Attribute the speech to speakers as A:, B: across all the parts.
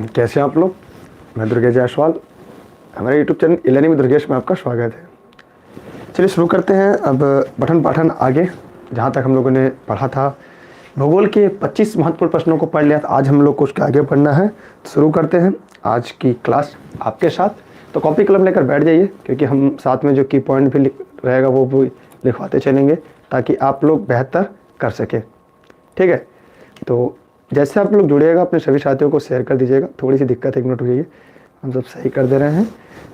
A: कैसे हैं आप लोग। मैं दुर्गेश जायसवाल, हमारे यूट्यूब चैनल इलर्निंग विद दुर्गेश में आपका स्वागत है। चलिए शुरू करते हैं। अब पठन पाठन आगे जहाँ तक हम लोगों ने पढ़ा था, भूगोल के 25 महत्वपूर्ण प्रश्नों को पढ़ लिया था। आज हम लोग को उसके आगे पढ़ना है। शुरू करते हैं आज की क्लास आपके साथ। तो कॉपी कलम लेकर बैठ जाइए, क्योंकि हम साथ में जो की पॉइंट भी रहेगा वो भी लिखवाते चलेंगे, ताकि आप लोग बेहतर कर सकें। ठीक है, तो जैसे आप लोग जुड़िएगा अपने सभी साथियों को शेयर कर दीजिएगा। थोड़ी सी दिक्कत है, 1 मिनट रुकिए, हम सब सही कर दे रहे हैं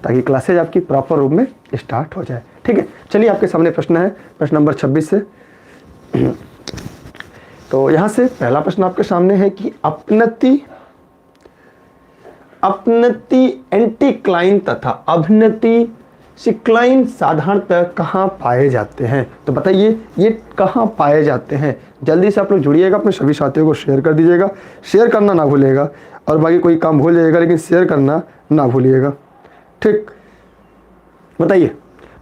A: ताकि क्लासेज आपकी प्रॉपर रूप में स्टार्ट हो जाए। ठीक है, चलिए आपके सामने प्रश्न है, प्रश्न नंबर 26 से। तो यहाँ से पहला प्रश्न आपके सामने है कि अपनति एंटीक्लाइन तथा अभिनति सिक्लाइन साधारणतः कहाँ पाए जाते हैं। तो बताइए ये कहाँ पाए जाते हैं। जल्दी से आप लोग जुड़िएगा, अपने सभी साथियों को शेयर कर दीजिएगा। शेयर करना ना भूलिएगा, और बाकी कोई काम भूल जाइएगा लेकिन शेयर करना ना भूलिएगा। ठीक, बताइए।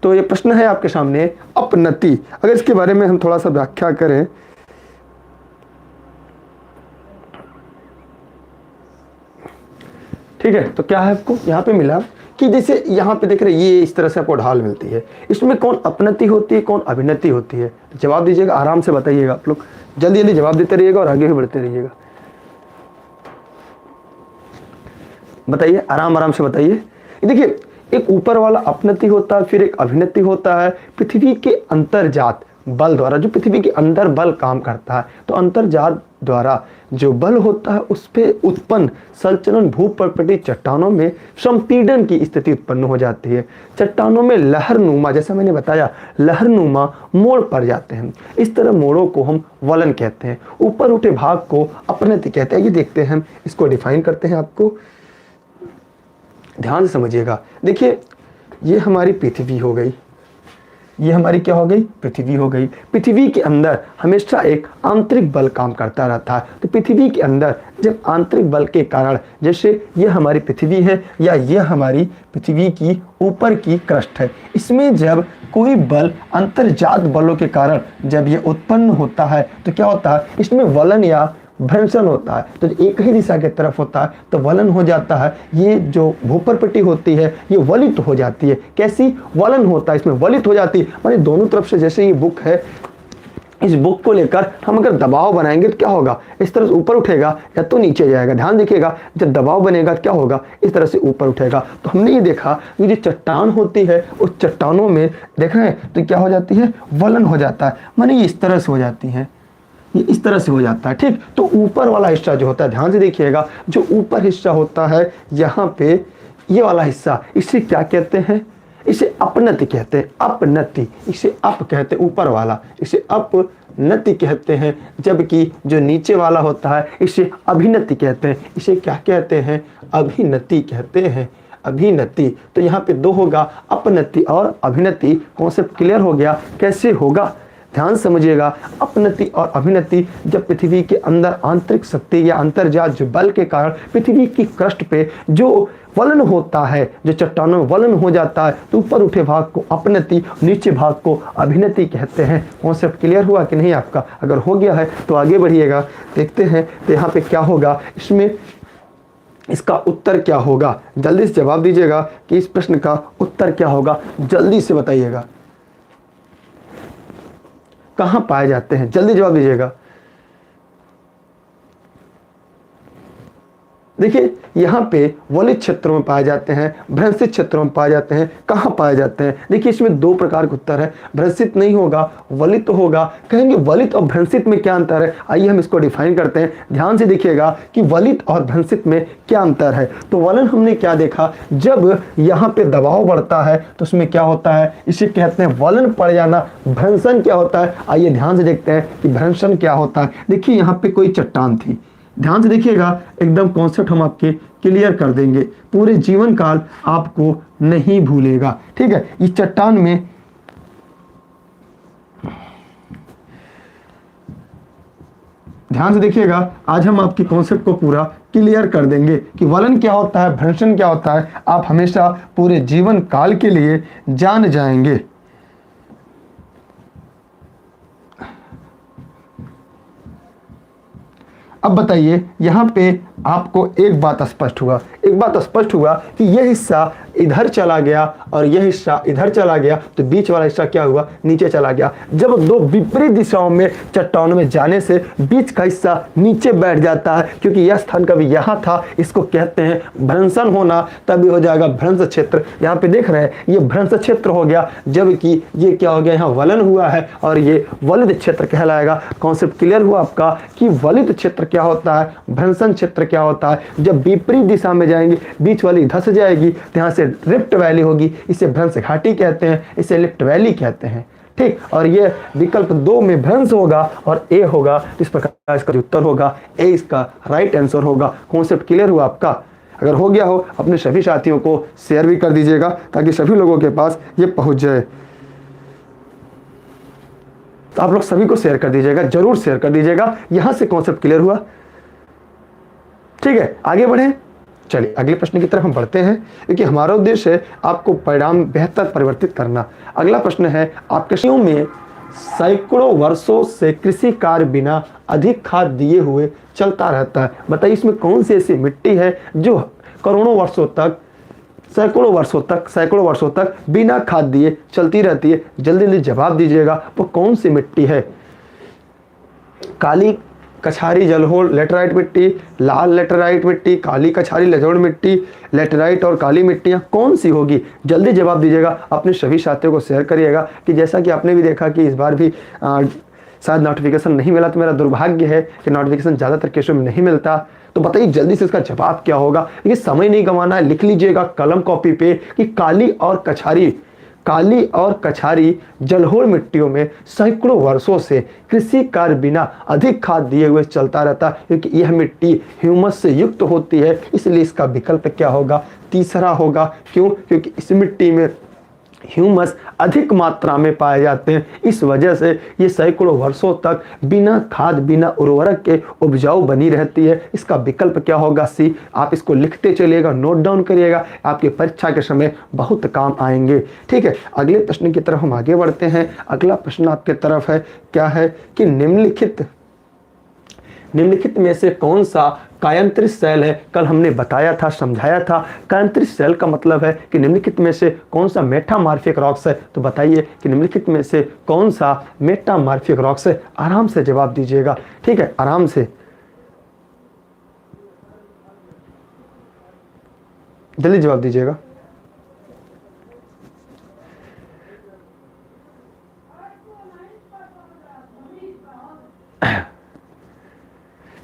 A: तो ये प्रश्न है आपके सामने अपनति। अगर इसके बारे में हम थोड़ा सा व्याख्या करें, ठीक है, तो क्या है आपको यहाँ पे मिला कि जैसे यहाँ पे देख रहे हैं, ये इस तरह से आपको ढाल मिलती है। इसमें कौन अपनति होती है, कौन अभिनति होती है। जवाब दीजिएगा, आराम से बताइएगा। आप लोग जल्दी जल्दी जवाब देते रहिएगा और आगे भी बढ़ते रहिएगा। बताइए, आराम आराम से बताइए। देखिए, एक ऊपर वाला अपनति होता है, फिर एक अभिनति होता है। पृथ्वी के अंतर्जात बल द्वारा, जो पृथ्वी के अंदर बल काम करता है, तो अंतर्जात द्वारा जो बल होता है उस पे उत्पन्न संचलन भूपर्वतीय चट्टानों में संपीड़न की स्थिति उत्पन्न हो जाती है। चट्टानों में लहरनुमा, जैसा मैंने बताया, लहरनुमा मोड़ पड़ जाते हैं। इस तरह मोड़ों को हम वलन कहते हैं। ऊपर उठे भाग को अपनति कहते हैं। ये देखते हैं, हम इसको डिफाइन करते हैं। आपको ध्यान से समझिएगा। देखिए, ये हमारी पृथ्वी हो गई, ये हमारी क्या हो गई, पृथ्वी हो गई। पृथ्वी के अंदर हमेशा एक आंतरिक बल काम करता रहता है। तो पृथ्वी के अंदर जब आंतरिक बल के कारण, जैसे ये हमारी पृथ्वी है या ये हमारी पृथ्वी की ऊपर की क्रस्ट है, इसमें जब कोई बल अंतर्जात बलों के कारण जब ये उत्पन्न होता है तो क्या होता है, इसमें वलन या भ्रंशन होता है। तो एक ही दिशा की तरफ होता है तो वलन हो जाता है। ये जो भूपर्वती होती है ये वलित हो जाती है। कैसी वलन होता है, इसमें वलित हो जाती है। माने दोनों तरफ से, जैसे ये बुक है, इस बुक को लेकर हम अगर दबाव बनाएंगे तो क्या होगा, इस तरह से ऊपर उठेगा या तो नीचे जाएगा। ध्यान देखिएगा, जब दबाव बनेगा तो क्या होगा, इस तरह से ऊपर उठेगा। तो हमने ये देखा कि जो चट्टान होती है उस चट्टानों में देख रहे हैं तो क्या हो जाती है, वलन हो जाता है। माने ये इस तरह से हो जाती है, ये इस तरह से हो जाता है। ठीक, तो ऊपर वाला हिस्सा जो होता है, ध्यान से देखिएगा, जो ऊपर हिस्सा होता है यहाँ पे, ये वाला हिस्सा, इसे क्या कहते हैं, इसे अपनति कहते हैं। अपनति, इसे अप कहते हैं, ऊपर वाला इसे अपनति कहते हैं। जबकि जो नीचे वाला होता है इसे अभिनति कहते हैं। इसे क्या कहते हैं, अभिनति कहते हैं, अभिनति। तो यहाँ पे 2 होगा, अपनति और अभिनति। कॉन्सेप्ट क्लियर हो गया कैसे होगा, ध्यान समझिएगा। अपनति और अभिनति, जब पृथ्वी के अंदर आंतरिक शक्ति या अंतर्जात जो बल के कारण पृथ्वी की क्रस्ट पे जो वलन होता है, जो चट्टानों में वलन हो जाता है, तो ऊपर उठे भाग को अपनति, नीचे भाग को अभिनति कहते हैं। कॉन्सेप्ट क्लियर हुआ कि नहीं आपका। अगर हो गया है तो आगे बढ़िएगा, देखते हैं तो यहाँ पे क्या होगा, इसमें इसका उत्तर क्या होगा। जल्दी से जवाब दीजिएगा कि इस प्रश्न का उत्तर क्या होगा, जल्दी से बताइएगा। कहां पाए जाते हैं, जल्दी जवाब दीजिएगा। देखिए, यहाँ पे वलित क्षेत्रों में पाए जाते हैं, भ्रंशित क्षेत्रों में पाए जाते हैं। कहाँ पाए जाते हैं, देखिए इसमें 2 प्रकार का उत्तर है। भ्रंशित नहीं होगा, वलित होगा। कहेंगे वलित और भ्रंशित में क्या अंतर है, आइए हम इसको डिफाइन करते हैं। ध्यान से देखिएगा कि वलित और भ्रंशित में क्या अंतर है। तो वलन हमने क्या देखा, जब यहाँ पे दबाव बढ़ता है तो उसमें क्या होता है, इसे कहते हैं वलन पड़ जाना। भ्रंशन क्या होता है, आइए ध्यान से देखते हैं कि भ्रंशन क्या होता है। देखिए यहाँ पे कोई चट्टान थी, ध्यान से देखिएगा, एकदम कॉन्सेप्ट हम आपके क्लियर कर देंगे, पूरे जीवन काल आपको नहीं भूलेगा। ठीक है, इस चट्टान में ध्यान से देखिएगा, आज हम आपके कॉन्सेप्ट को पूरा क्लियर कर देंगे कि वलन क्या होता है, भ्रंशन क्या होता है। आप हमेशा पूरे जीवन काल के लिए जान जाएंगे। अब बताइए यहाँ पे आपको एक बात स्पष्ट हुआ कि यह हिस्सा इधर चला गया और यह हिस्सा इधर चला गया, तो बीच वाला हिस्सा क्या हुआ, नीचे चला गया। जब दो विपरीत दिशाओं में चट्टानों में जाने से बीच का हिस्सा नीचे बैठ जाता है, क्योंकि यह स्थान कभी यहाँ था, इसको कहते हैं भ्रंशन होना, तभी हो जाएगा भ्रंश क्षेत्र। यहाँ पे देख रहे हैं ये भ्रंश क्षेत्र हो गया, जबकि ये क्या हो गया, यहाँ वलन हुआ है और ये वलित क्षेत्र कहलाएगा। कॉन्सेप्ट क्लियर हुआ आपका कि वलित क्षेत्र क्या होता है, भ्रंशन क्षेत्र क्या होता है। जब विपरीत दिशा में जाएंगे, बीच वाली धस जाएगी तो यहाँ से रिफ्ट वैली होगी, इसे भ्रंश घाटी कहते हैं, इसे लिफ्ट वैली कहते हैं। ठीक, और ये विकल्प 2 में भ्रंश होगा और ए होगा, इस प्रकार इसका उत्तर होगा ए, इसका राइट आंसर होगा। कॉन्सेप्ट क्लियर हुआ आपका? अगर हो गया हो अपने सभी साथियों को शेयर भी कर दीजिएगा ताकि सभी लोगों के पास ये पहुंच जाए। तो आप लोग सभी को शेयर कर दीजिएगा, जरूर शेयर कर दीजिएगा। यहां से कॉन्सेप्ट क्लियर हुआ? ठीक है, आगे बढ़े। चलिए अगले प्रश्न की तरफ हम बढ़ते हैं, क्योंकि हमारा उद्देश्य है आपको परिणाम बेहतर परिवर्तित करना। अगला प्रश्न है, आपके कृषियों में सैकड़ों वर्षों से कृषि कार्य बिना अधिक खाद दिए हुए चलता रहता है। बताइए इसमें कौन सी ऐसी मिट्टी है जो करोड़ों वर्षों तक, सैकड़ों वर्षों तक बिना खाद दिए चलती रहती है? जल्दी जल्दी जवाब दीजिएगा, वो कौन सी मिट्टी है? काली कछारी जलोढ़ लेटराइट मिट्टी, लाल लेटराइट मिट्टी, काली कछारी जलोढ़ मिट्टी, लेटराइट और काली मिट्टियाँ कौन सी होगी? जल्दी जवाब दीजिएगा, अपने सभी साथियों को शेयर करिएगा। कि जैसा कि आपने भी देखा कि इस बार भी शायद नोटिफिकेशन नहीं मिला, तो मेरा दुर्भाग्य है कि नोटिफिकेशन ज़्यादातर केसों में नहीं मिलता। तो बताइए जल्दी से इसका जवाब क्या होगा? ये समय नहीं गंवाना है, लिख लीजिएगा कलम कॉपी पे कि काली और कछारी जलोढ़ मिट्टियों में सैकड़ों वर्षों से कृषि कार्य बिना अधिक खाद दिए हुए चलता रहता है, क्योंकि यह मिट्टी ह्यूमस से युक्त होती है। इसलिए इसका विकल्प क्या होगा? तीसरा होगा। क्यों? क्योंकि इस मिट्टी में ह्यूमस अधिक मात्रा में पाए जाते हैं, इस वजह से ये सैकड़ों वर्षों तक बिना खाद बिना उर्वरक के उपजाऊ बनी रहती है। इसका विकल्प क्या होगा? सी। आप इसको लिखते चलिएगा, नोट डाउन करिएगा, आपकी परीक्षा के समय बहुत काम आएंगे। ठीक है, अगले प्रश्न की तरफ हम आगे बढ़ते हैं। अगला प्रश्न आपके तरफ है, क्या है कि निम्नलिखित में से कौन सा कायांतरित सेल है? कल हमने बताया था, समझाया था। कायांतरित सेल का मतलब है कि निम्नलिखित में से कौन सा मेटामॉर्फिक रॉक्स है। तो बताइए कि निम्नलिखित में से कौन सा मेटामॉर्फिक रॉक्स है? आराम से जवाब दीजिएगा, ठीक है, आराम से, जल्दी जवाब दीजिएगा।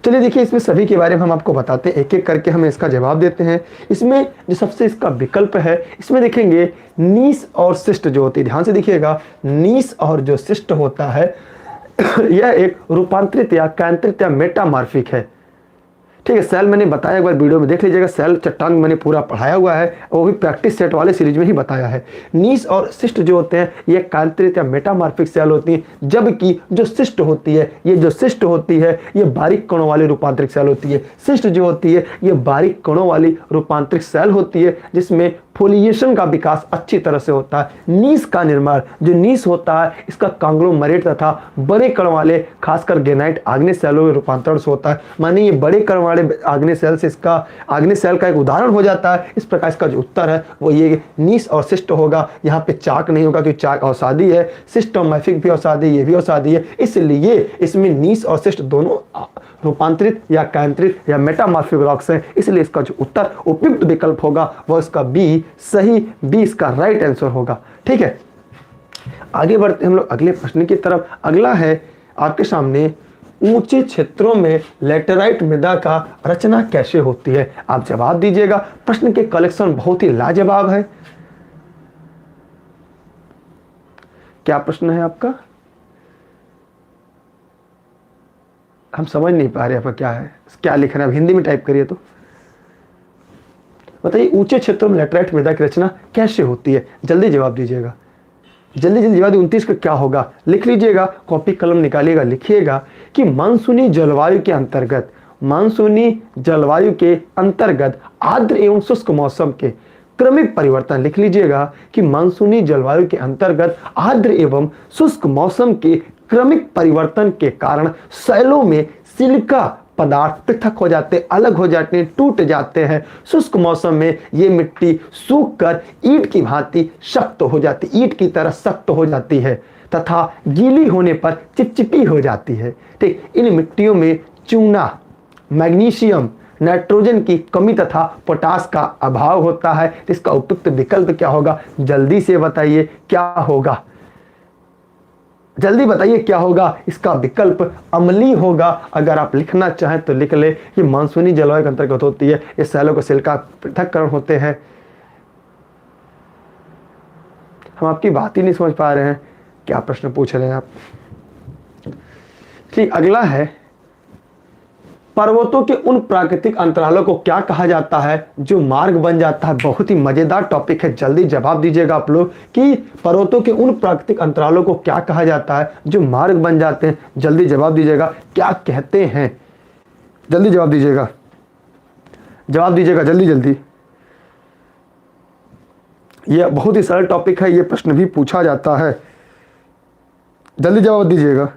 A: चलिए देखिए, इसमें सभी के बारे में हम आपको बताते हैं, एक एक करके हमें इसका जवाब देते हैं। इसमें जो सबसे इसका विकल्प है, इसमें देखेंगे नीस और सिस्ट जो होती है, ध्यान से देखिएगा, नीस और जो सिस्ट होता है यह एक रूपांतरित या कायांतरित या मेटामॉर्फिक है। ठीक है, सेल मैंने बताया, एक बार वीडियो में देख लीजिएगा, सेल चट्टान मैंने पूरा पढ़ाया हुआ है, वो भी प्रैक्टिस सेट वाले सीरीज में ही बताया है। नीस और सिस्ट जो होते हैं ये कायांतरित या मेटामॉर्फिक सेल होती हैं, जबकि जो सिस्ट होती है, ये बारीक कणों वाली रूपांतरिक सेल होती है। सिस्ट जो होती है ये बारीक कणों वाली रूपांतरिक सेल होती है, जिसमें फोलिएशन का विकास अच्छी तरह से होता है। नीस का निर्माण, जो नीस होता है इसका कांग्लोमरेट तथा बड़े कण वाले खासकर ग्रेनाइट आग्नेय सेलों में रूपांतरण से होता है। माने ये बड़े कण वाले आग्नेय सेल से इसका आग्नेय सेल का एक उदाहरण हो जाता है। इस प्रकार इसका जो उत्तर है वो ये नीस और सिस्ट होगा। यहाँ पे चाक नहीं होगा क्योंकि चाक औषधि है, सिस्टोमैफिक भी औषधि, ये भी औषधि है, इसलिए इसमें नीस और सिस्ट दोनों रूपांतरित या कायांतरित या मेटामॉर्फिक रॉक्स हैं। इसलिए इसका जो उत्तर उपयुक्त विकल्प होगा वो इसका बी, सही बी इसका राइट आंसर होगा। ठीक है, आगे बढ़ते हम लोग अगले प्रश्न की तरफ। अगला है आपके सामने, ऊंचे क्षेत्रों में लैटेराइट मृदा का रचना कैसे होती है? आप जवाब दीजिएगा। प्रश्न के कलेक्शन बहुत ही लाजवाब है। क्या प्रश्न है आपका? हम समझ नहीं पा रहे आपका क्या है, क्या लिख रहे हैं, हिंदी में टाइप करिए तो बताइए। ऊंचे क्षेत्रों में लैटेराइट मृदा की रचना कैसे होती है? जल्दी जवाब दीजिएगा, जल्दी जल्दी जवाब। 29 का क्या होगा लिख लीजिएगा, कॉपी कलम निकालिएगा, लिखिएगा कि मानसूनी जलवायु के अंतर्गत आर्द्र एवं शुष्क मौसम के क्रमिक परिवर्तन, लिख लीजिएगा कि मानसूनी जलवायु के अंतर्गत आर्द्र एवं शुष्क मौसम के क्रमिक परिवर्तन के कारण शैलों में सिलिका पदार्थ पृथक हो जाते हैं, अलग हो जाते हैं, टूट जाते हैं। शुष्क मौसम में ये मिट्टी सूख कर ईंट की भांति सख्त हो जाती, ईंट की तरह सख्त हो जाती है तथा गीली होने पर चिपचिपी हो जाती है। ठीक, इन मिट्टियों में चूना, मैग्नीशियम, नाइट्रोजन की कमी तथा पोटास का अभाव होता है। इसका उपयुक्त विकल्प क्या होगा? जल्दी से बताइए क्या होगा, जल्दी बताइए क्या होगा? इसका विकल्प अम्लीय होगा। अगर आप लिखना चाहें तो लिख ले। ये मानसूनी जलवायु के अंतर्गत होती है। ये सैलों के सेल का पृथक्करण होते हैं। हम आपकी बात ही नहीं समझ पा रहे हैं, क्या प्रश्न पूछ रहे हैं आप? ठीक, अगला है, पर्वतों के उन प्राकृतिक अंतरालों को क्या कहा जाता है जो मार्ग बन जाता है? बहुत ही मजेदार टॉपिक है, जल्दी जवाब दीजिएगा आप लोग कि पर्वतों के उन प्राकृतिक अंतरालों को क्या कहा जाता है जो मार्ग बन जाते हैं। जल्दी जवाब दीजिएगा, क्या कहते हैं? जल्दी जवाब दीजिएगा, जवाब दीजिएगा जल्दी जल्दी। यह बहुत ही सरल टॉपिक है, यह प्रश्न भी पूछा जाता है, जल्दी जवाब दीजिएगा।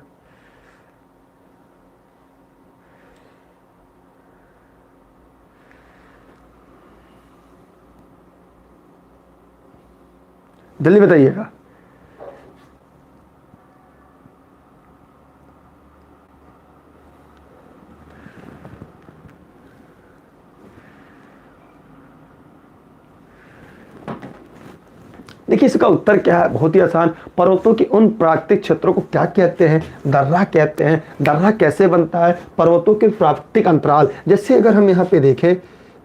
A: जल्दी बताइएगा। देखिए इसका उत्तर क्या है, बहुत ही आसान। पर्वतों के उन प्राकृतिक क्षेत्रों को क्या कहते हैं? दर्रा कहते हैं। दर्रा कैसे बनता है? पर्वतों के प्राकृतिक अंतराल। जैसे अगर हम यहाँ पे देखें,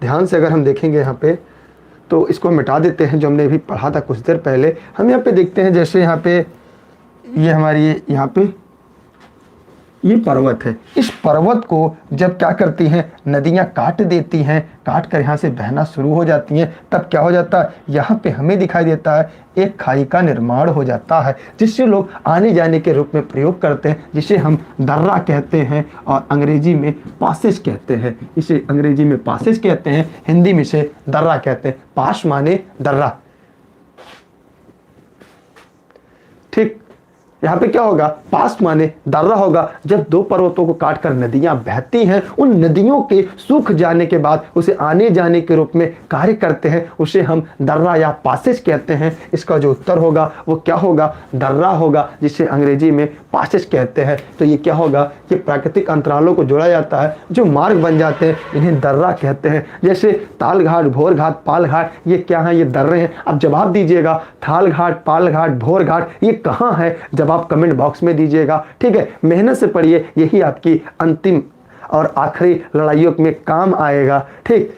A: ध्यान से अगर हम देखेंगे यहाँ पे, तो इसको मिटा देते हैं जो हमने अभी पढ़ा था कुछ देर पहले। हम यहाँ पे देखते हैं, जैसे यहाँ पे ये हमारी यहाँ पे ये पर्वत है। इस पर्वत को जब क्या करती हैं, नदियाँ काट देती हैं, काट कर यहाँ से बहना शुरू हो जाती हैं, तब क्या हो जाता है, यहाँ पे हमें दिखाई देता है एक खाई का निर्माण हो जाता है, जिससे लोग आने जाने के रूप में प्रयोग करते हैं, जिसे हम दर्रा कहते हैं और अंग्रेजी में पासेज कहते हैं। इसे अंग्रेजी में पासेज कहते हैं, हिंदी में इसे दर्रा कहते हैं। पास माने दर्रा। ठीक, यहाँ पे क्या होगा, पास माने दर्रा होगा। जब दो पर्वतों को काटकर नदियां बहती हैं, उन नदियों के सूख जाने के बाद उसे आने जाने के रूप में कार्य करते हैं, उसे हम दर्रा या पासेज कहते हैं। इसका जो उत्तर होगा वो क्या होगा, दर्रा होगा, जिसे अंग्रेजी में पासेज कहते हैं। तो ये क्या होगा, ये प्राकृतिक अंतरालों को जोड़ा जाता है जो मार्ग बन जाते हैं, इन्हें दर्रा कहते हैं। जैसे तालघाट, भोरघाट, पालघाट, ये क्या है, ये दर्रे हैं। अब जवाब दीजिएगा, थालघाट, पालघाट, भोरघाट ये कहाँ है? आप कमेंट बॉक्स में दीजिएगा। ठीक है, मेहनत से पढ़िए, यही आपकी अंतिम और आखिरी लड़ाइयों में काम आएगा। ठीक,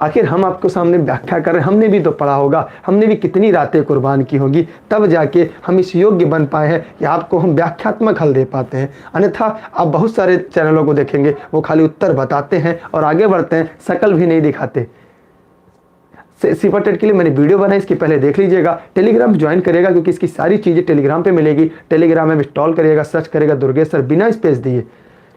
A: आखिर हम आपको सामने व्याख्या कर रहे हैं, हमने भी तो पढ़ा होगा, हमने भी कितनी रातें कुर्बान की होगी, तब जाके हम इस योग्य बन पाए हैं कि आपको हम व्याख्यात्मक हल दे पाते हैं। अन्यथा आप बहुत सारे चैनलों को देखेंगे, वो खाली उत्तर बताते हैं और आगे बढ़ते हैं, शकल भी नहीं दिखाते। सिपरटेट के लिए मैंने वीडियो बनाई, इसके पहले देख लीजिएगा। टेलीग्राम ज्वाइन करेगा क्योंकि इसकी सारी चीज़ें टेलीग्राम पे मिलेगी। टेलीग्राम में इंस्टॉल करिएगा, सर्च करेगा दुर्गेश सर बिना स्पेस दिए।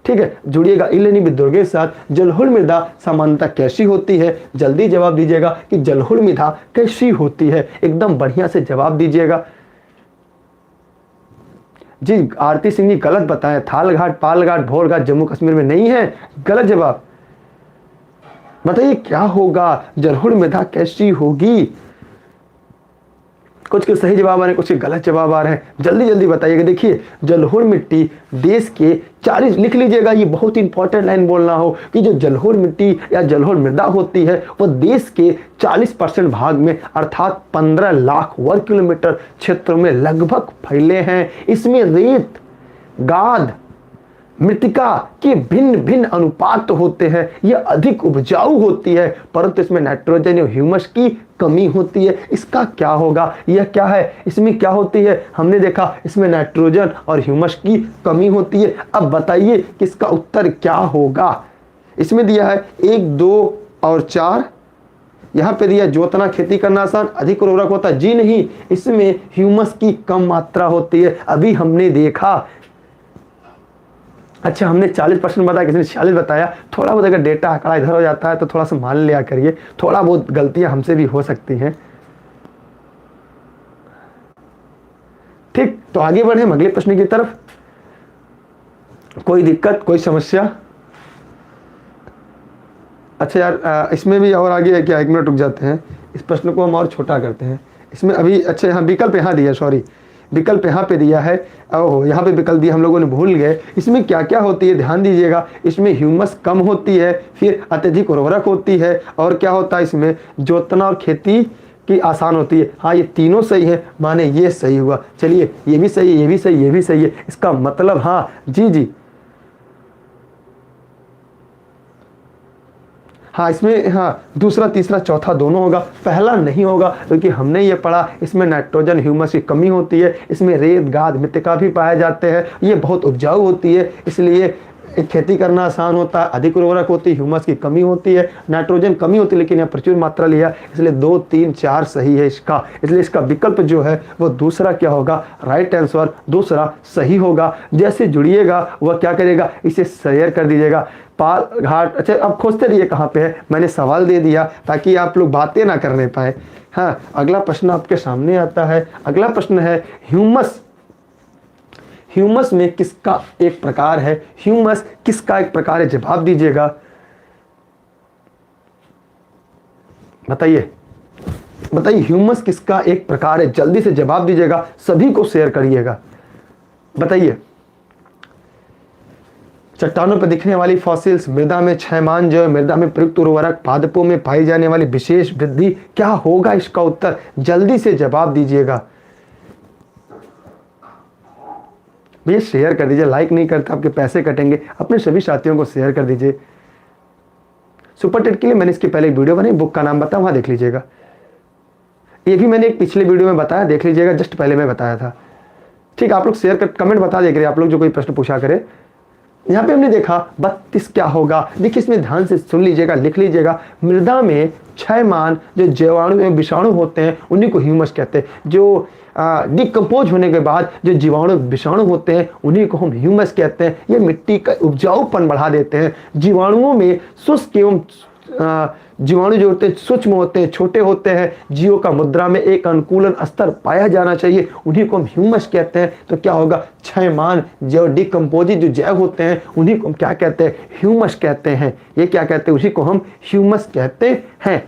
A: ठीक है, जुड़िएगा ई-लर्निंग विद दुर्गेश साथ। जलहुल मृदा सामान्यता कैसी होती है? जल्दी जवाब दीजिएगा कि जलहुल मृदा कैसी होती है, एकदम बढ़िया से जवाब दीजिएगा। जी आरती सिंह जी गलत बताएं, थालघाट, पालघाट, भोरघाट जम्मू कश्मीर में नहीं है, गलत जवाब। बताइए क्या होगा, जलहुल मृदा कैसी होगी? कुछ के सही जवाब आ रहे हैं, कुछ के गलत जवाब आ रहे हैं, जल्दी जल्दी बताइएगा। देखिए जलहुल मिट्टी देश के 40, लिख लीजिएगा, ये बहुत इंपॉर्टेंट लाइन बोलना हो कि जो जलहुल मिट्टी या जलहुल मृदा होती है वो देश के 40% भाग में अर्थात 15 लाख वर्ग किलोमीटर क्षेत्र में लगभग फैले हैं। इसमें रेत, गाद, मृतिका के भिन्न भिन्न अनुपात होते हैं। यह अधिक उपजाऊ होती है, परंतु इसमें नाइट्रोजन और ह्यूमस की कमी होती है। इसका क्या होगा, यह क्या है, इसमें क्या होती है? हमने देखा इसमें नाइट्रोजन और ह्यूमस की कमी होती है। अब बताइए कि इसका उत्तर क्या होगा? इसमें दिया है 1, 2 और 4। यहाँ पे दिया जोतना खेती करना आसान, अधिक उर्वरक होता है। जी नहीं, इसमें ह्यूमस की कम मात्रा होती है। अभी हमने देखा, अच्छा हमने 40% बताया, किसी ने 46 बताया। थोड़ा बहुत अगर डेटा आंकड़ा इधर हो जाता है तो थोड़ा सा मान लिया करिए, थोड़ा बहुत गलतियां हमसे भी हो सकती हैं। ठीक, तो आगे बढ़े अगले प्रश्न की तरफ। कोई दिक्कत, कोई समस्या? अच्छा यार, इसमें भी और आगे है क्या? 1 मिनट रुक जाते हैं, इस प्रश्न को हम और छोटा करते हैं। इसमें अभी अच्छा हाँ विकल्प यहाँ दिया, सॉरी विकल्प यहाँ पे दिया है। ओहो, यहाँ पे विकल्प दिया, हम लोगों ने भूल गए। इसमें क्या क्या होती है ध्यान दीजिएगा। इसमें ह्यूमस कम होती है, फिर अत्यधिक उर्वरक होती है, और क्या होता है इसमें जोतना और खेती की आसान होती है। हाँ ये तीनों सही है, माने ये सही हुआ। चलिए ये भी सही है, ये भी सही, ये भी सही है। इसका मतलब हाँ जी जी हाँ, इसमें हाँ दूसरा तीसरा चौथा दोनों होगा, पहला नहीं होगा क्योंकि हमने ये पढ़ा इसमें नाइट्रोजन ह्यूमस की कमी होती है, इसमें रेत गाद मृत्तिका भी पाए जाते हैं, ये बहुत उपजाऊ होती है, इसलिए खेती करना आसान होता है, अधिक उर्वरक होती है, ह्यूमस की कमी होती है, नाइट्रोजन कमी होती है, लेकिन यहाँ प्रचुर मात्रा लिया, इसलिए 2 3 4 सही है इसका। इसलिए इसका विकल्प जो है वो दूसरा क्या होगा, राइट आंसर दूसरा सही होगा। जैसे जुड़िएगा वह क्या करेगा, इसे शेयर कर दीजिएगा। पाल घाट, अच्छा अब खोजते रहिए कहाँ पे है, मैंने सवाल दे दिया ताकि आप लोग बातें ना करने पाए। हाँ अगला प्रश्न आपके सामने आता है। अगला प्रश्न है ह्यूमस, ह्यूमस में किसका एक प्रकार है, ह्यूमस किसका एक प्रकार है, जवाब दीजिएगा, बताइए बताइए ह्यूमस किसका एक प्रकार है, जल्दी से जवाब दीजिएगा, सभी को शेयर करिएगा, बताइए। चट्टानों पर दिखने वाली फॉसिल्स, मृदा में क्षयमान जो है, मृदा में प्रयुक्त उर्वरक, पादपों में पाई जाने वाली विशेष वृद्धि, क्या होगा इसका उत्तर, जल्दी से जवाब दीजिएगा। भैया शेयर कर दीजिए, लाइक नहीं करते आपके पैसे कटेंगे, अपने सभी साथियों को शेयर कर दीजिए। सुपर टेट के लिए मैंने इसके पहले एक वीडियो बनाई, बुक का नाम बताया, वहां देख लीजिएगा। ये भी मैंने एक पिछले वीडियो में बताया, देख लीजिएगा, जस्ट पहले मैं बताया था। ठीक, आप लोग शेयर कर, कमेंट बता देंगे आप लोग जो कोई प्रश्न पूछा करे। यहाँ पे हमने देखा 32 क्या होगा, देखिए इसमें ध्यान से सुन लीजिएगा, लिख लीजिएगा। मृदा में क्षयमान जो जीवाणु एवं विषाणु होते हैं उन्हीं को ह्यूमस कहते हैं। जो डिकम्पोज होने के बाद जो जीवाणु विषाणु होते हैं उन्हीं को हम ह्यूमस कहते हैं। ये मिट्टी का उपजाऊपन बढ़ा देते हैं। जीवाणुओं में शुष्क एवं जीवाणु जो होते हैं सूक्ष्म होते हैं, छोटे होते हैं, जीवों का मुद्रा में एक अनुकूलन स्तर पाया जाना चाहिए, उन्हीं को हम ह्यूमस कहते हैं। तो क्या होगा, क्षयमान जो डिकम्पोजिट जो जैव होते हैं उन्हीं को हम क्या कहते हैं, ह्यूमस कहते हैं। ये क्या कहते हैं, उसी को हम ह्यूमस कहते हैं।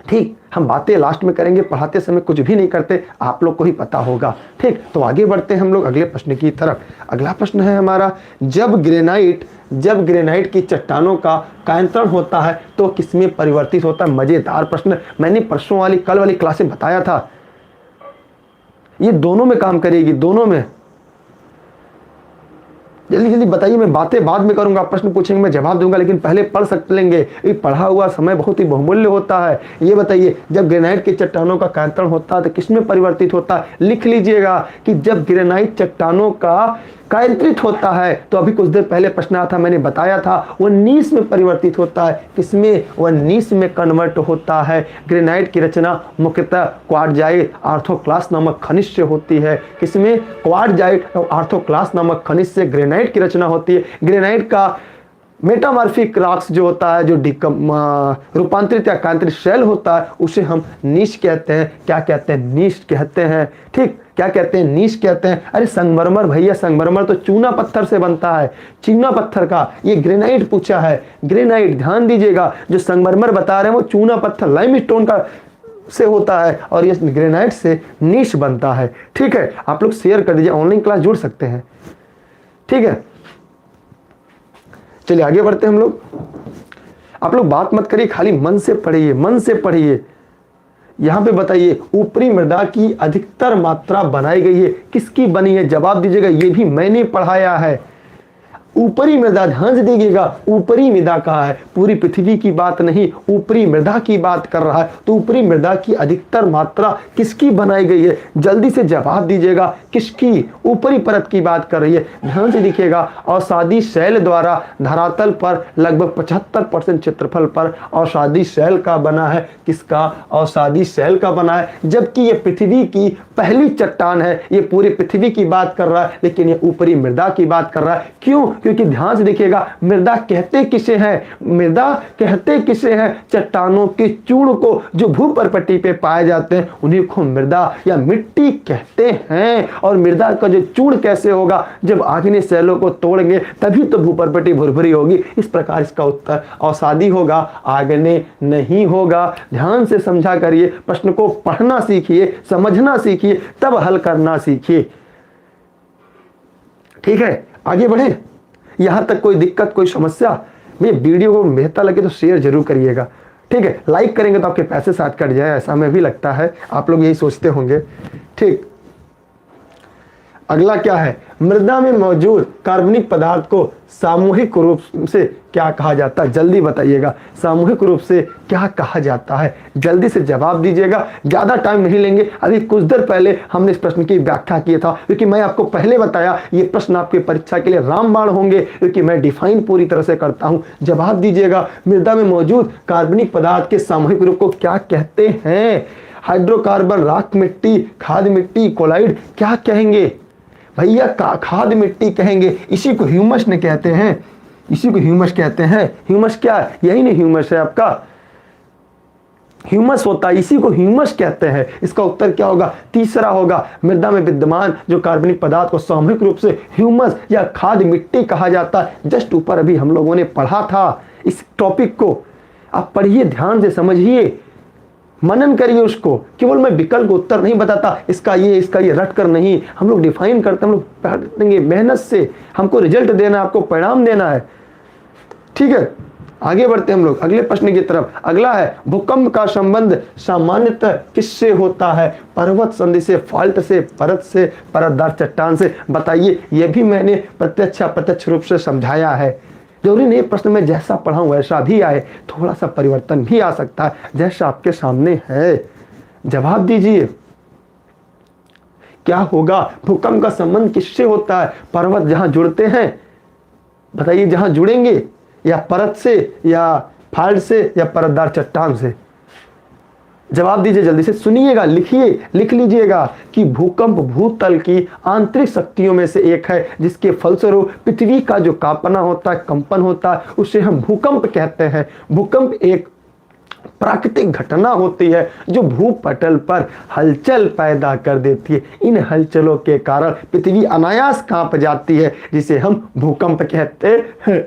A: ठीक, हम बातें लास्ट में करेंगे, पढ़ाते समय कुछ भी नहीं करते, आप लोग को ही पता होगा। ठीक, तो आगे बढ़ते हैं हम लोग अगले प्रश्न की तरफ। अगला प्रश्न है हमारा, जब ग्रेनाइट की चट्टानों का कायंत्रण होता है तो किसमें परिवर्तित होता है। मजेदार प्रश्न, मैंने परसों वाली कल वाली क्लास में बताया था, ये दोनों में काम करेगी, दोनों में। जल्दी जल्दी बताइए, मैं बातें बाद में करूंगा, प्रश्न पूछेंगे मैं जवाब दूंगा, लेकिन पहले पढ़ सकते लेंगे, ये पढ़ा हुआ समय बहुत ही बहुमूल्य होता है। ये बताइए, जब ग्रेनाइट की चट्टानों का कायंत्रण होता है तो किसमें परिवर्तित होता है। लिख लीजिएगा कि जब ग्रेनाइट चट्टानों का कायंत्रित होता है, तो अभी कुछ देर पहले प्रश्न आया था, मैंने बताया था, वो नीस में परिवर्तित होता है। किसमें, वह नीस में कन्वर्ट होता है। ग्रेनाइट की रचना मुख्यतः क्वार्टजाइट आर्थोक्लास नामक खनिज से होती है। किसमें, क्वार्टजाइट और आर्थोक्लास नामक खनिज से ग्रेनाइट की रचना होती है। ग्रेनाइट का मेटामॉर्फिक रॉक्स जो होता है, जो रूपांतरित या कांतरित शैल होता है, उसे हम नीश कहते हैं। क्या कहते हैं, नीश कहते हैं। ठीक, क्या कहते हैं, नीश कहते हैं। अरे संगमरमर भैया, संगमरमर तो चूना पत्थर से बनता है, चूना पत्थर का। ये ग्रेनाइट पूछा है, ग्रेनाइट ध्यान दीजिएगा, जो संगमरमर बता रहे हैं वो चूना पत्थर लाइमस्टोन का से होता है, और ये ग्रेनाइट से नीश बनता है। ठीक है, आप लोग शेयर कर दीजिए, ऑनलाइन क्लास जुड़ सकते हैं। ठीक है, चलिए आगे बढ़ते हैं हम लोग। आप लोग बात मत करिए, खाली मन से पढ़िए, मन से पढ़िए। यहां पे बताइए, ऊपरी मृदा की अधिकतर मात्रा बनाई गई है, किसकी बनी है, जवाब दीजिएगा। ये भी मैंने पढ़ाया है। ऊपरी मृदा, ध्यान से देखिएगा, ऊपरी मृदा कहा है, पूरी पृथ्वी की बात नहीं, ऊपरी मृदा की बात कर रहा है। तो ऊपरी मृदा की अधिकतर मात्रा किसकी बनाई गई है, जल्दी से जवाब दीजिएगा। किसकी, ऊपरी परत की बात कर रही है। ध्यान से देखिएगा, अवसादी शैल द्वारा धरातल पर लगभग 75% क्षेत्रफल पर अवसादी शैल का बना है। किसका, अवसादी शैल का बना है। जबकि ये पृथ्वी की पहली चट्टान है, ये पूरी पृथ्वी की बात कर रहा है, लेकिन ये ऊपरी मृदा की बात कर रहा है। क्यों, क्योंकि ध्यान से देखिएगा, मृदा कहते किसे हैं? मृदा कहते किसे हैं? चट्टानों के चूर्ण को जो भूपर्पटी पे पाए जाते हैं उन्हीं को मृदा या मिट्टी कहते हैं। और मृदा का जो चूर्ण कैसे होगा? जब आग्नेय शैलों को तोड़ेंगे तभी तो भूपर्पटी भुरभुरी होगी। इस प्रकार इसका उत्तर अवसादी होगा, आग्नेय नहीं होगा। ध्यान से समझा करिए, प्रश्न को पढ़ना सीखिए, समझना सीखिए, तब हल करना सीखिए। ठीक है, आगे बढ़े। यहां तक कोई दिक्कत, कोई समस्या? भैया वीडियो को बेहतर लगे तो शेयर जरूर करिएगा। ठीक है, लाइक करेंगे तो आपके पैसे साथ कट जाए, ऐसा हमें भी लगता है, आप लोग यही सोचते होंगे। ठीक, अगला क्या है? मृदा में मौजूद कार्बनिक पदार्थ को सामूहिक रूप से क्या कहा जाता है? जल्दी बताइएगा, सामूहिक रूप से क्या कहा जाता है? जल्दी से जवाब दीजिएगा, ज्यादा टाइम नहीं लेंगे। अभी कुछ देर पहले हमने इस प्रश्न की व्याख्या की था, क्योंकि मैं आपको पहले बताया ये प्रश्न आपकी परीक्षा के लिए रामबाण होंगे, क्योंकि मैं डिफाइन पूरी तरह से करता हूं। जवाब दीजिएगा, मृदा में मौजूद कार्बनिक पदार्थ के सामूहिक रूप को क्या कहते हैं? हाइड्रोकार्बन, राख मिट्टी, खाद मिट्टी, कोलाइड, क्या कहेंगे भैया? खाद मिट्टी कहेंगे। इसी को ह्यूमस ने कहते हैं, इसी को ह्यूमस कहते हैं। ह्यूमस क्या है? यही नहीं ह्यूमस है आपका, ह्यूमस होता है, इसी को ह्यूमस कहते हैं। इसका उत्तर क्या होगा? तीसरा होगा, मृदा में विद्यमान जो कार्बनिक पदार्थ को सामूहिक रूप से ह्यूमस या खाद मिट्टी कहा जाता है। जस्ट ऊपर अभी हम लोगों ने पढ़ा था इस टॉपिक को, आप पढ़िए, ध्यान से समझिए, मनन करिए उसको। केवल मैं विकल्प उत्तर नहीं बताता, इसका ये रट कर नहीं, हम लोग डिफाइन करते हैं, हम लोग पढ़ेंगे मेहनत से। हमको रिजल्ट देना है, आपको परिणाम देना है। ठीक है, आगे बढ़ते हैं हम लोग अगले प्रश्न की तरफ। अगला है, भूकंप का संबंध सामान्यतः किससे होता है? पर्वत संधि से, फॉल्ट से, परत से, परतदार चट्टान से। बताइए, यह भी मैंने प्रत्यक्ष अप्रत्यक्ष रूप से समझाया है। जरूरी नहीं प्रश्न में जैसा पढ़ा वैसा भी आए, थोड़ा सा परिवर्तन भी आ सकता है, जैसा आपके सामने है। जवाब दीजिए, क्या होगा? भूकंप का संबंध किससे होता है? पर्वत जहां जुड़ते हैं, बताइए, जहां जुड़ेंगे, या परत से, या फाल्ट से, या परतदार चट्टान से? जवाब दीजिए, जल्दी से सुनिएगा, लिखिए, लिख लीजिएगा कि भूकंप भूतल की आंतरिक शक्तियों में से एक है, जिसके फलस्वरूप पृथ्वी का जो कांपना होता है, कंपन होता है, उसे हम भूकंप कहते हैं। भूकंप एक प्राकृतिक घटना होती है जो भूपटल पर हलचल पैदा कर देती है। इन हलचलों के कारण पृथ्वी अनायास कांप जाती है, जिसे हम भूकंप कहते हैं।